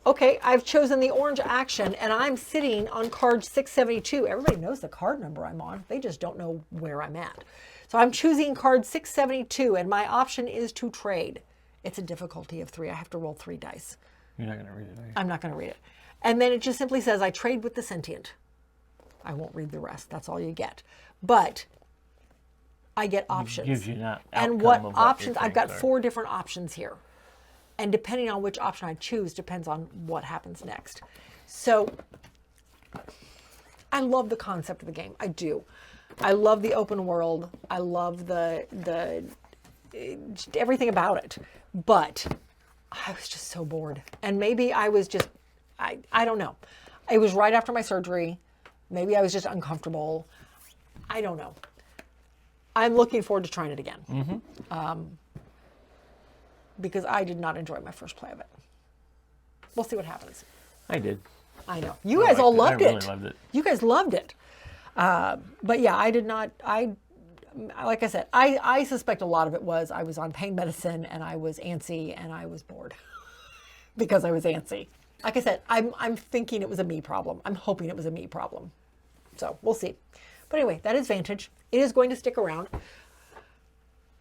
[SPEAKER 2] okay, I've chosen the orange action and I'm sitting on card 672. Everybody knows the card number I'm on. They just don't know where I'm at. So I'm choosing card 672 and my option is to trade. It's a difficulty of 3. I have to roll 3 dice.
[SPEAKER 1] You're not going to read it, are you?
[SPEAKER 2] I'm not going to read it. And then it just simply says, I trade with the sentient. I won't read the rest. That's all you get. But I get options.
[SPEAKER 1] It gives you that
[SPEAKER 2] and what options? I've got 4 different options here. And depending on which option I choose depends on what happens next. So I love the concept of the game. I do. I love the open world. I love the everything about it. But I was just so bored. And maybe I was just, I don't know. It was right after my surgery. Maybe I was just uncomfortable. I don't know. I'm looking forward to trying it again. Because I did not enjoy my first play of it. We'll see what happens.
[SPEAKER 1] I did.
[SPEAKER 2] I know. You guys all loved it.
[SPEAKER 1] I really loved it.
[SPEAKER 2] You guys loved it. But yeah, I did not. Like I said, I suspect a lot of it was I was on pain medicine and I was antsy and I was bored because I was antsy. Like I said, I'm thinking it was a me problem. I'm hoping it was a me problem. So we'll see. But anyway, that is Vantage. It is going to stick around.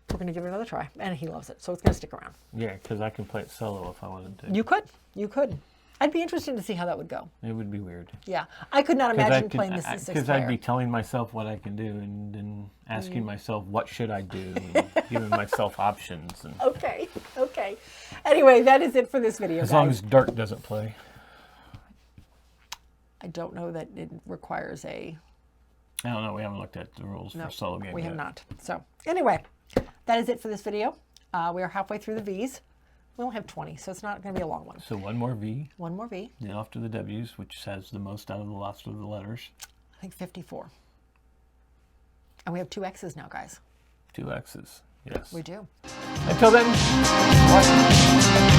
[SPEAKER 2] We're going to give it another try. And he loves it, so it's going to stick around.
[SPEAKER 1] Yeah, because I can play it solo if I wanted to.
[SPEAKER 2] You could. You could. I'd be interested to see how that would go.
[SPEAKER 1] It would be weird.
[SPEAKER 2] Yeah. I could not imagine playing this as 6
[SPEAKER 1] Because
[SPEAKER 2] player.
[SPEAKER 1] I'd be telling myself what I can do and then asking myself, what should I do? And giving myself options. And
[SPEAKER 2] Okay. Okay. Anyway, that is it for this video,
[SPEAKER 1] as long as Dirk doesn't play.
[SPEAKER 2] I don't know that it requires a...
[SPEAKER 1] I don't know. We haven't looked at the rules for solo game
[SPEAKER 2] we
[SPEAKER 1] yet.
[SPEAKER 2] have not. So anyway, that is it for this video. We are halfway through the V's. We only have 20, so it's not going to be a long one.
[SPEAKER 1] So one more V.
[SPEAKER 2] One more V.
[SPEAKER 1] Then off to the W's, which has the most out of the last of the letters.
[SPEAKER 2] I think 54. And we have 2 X's now, guys.
[SPEAKER 1] 2 X's. Yes.
[SPEAKER 2] We do.
[SPEAKER 1] Until then, watch.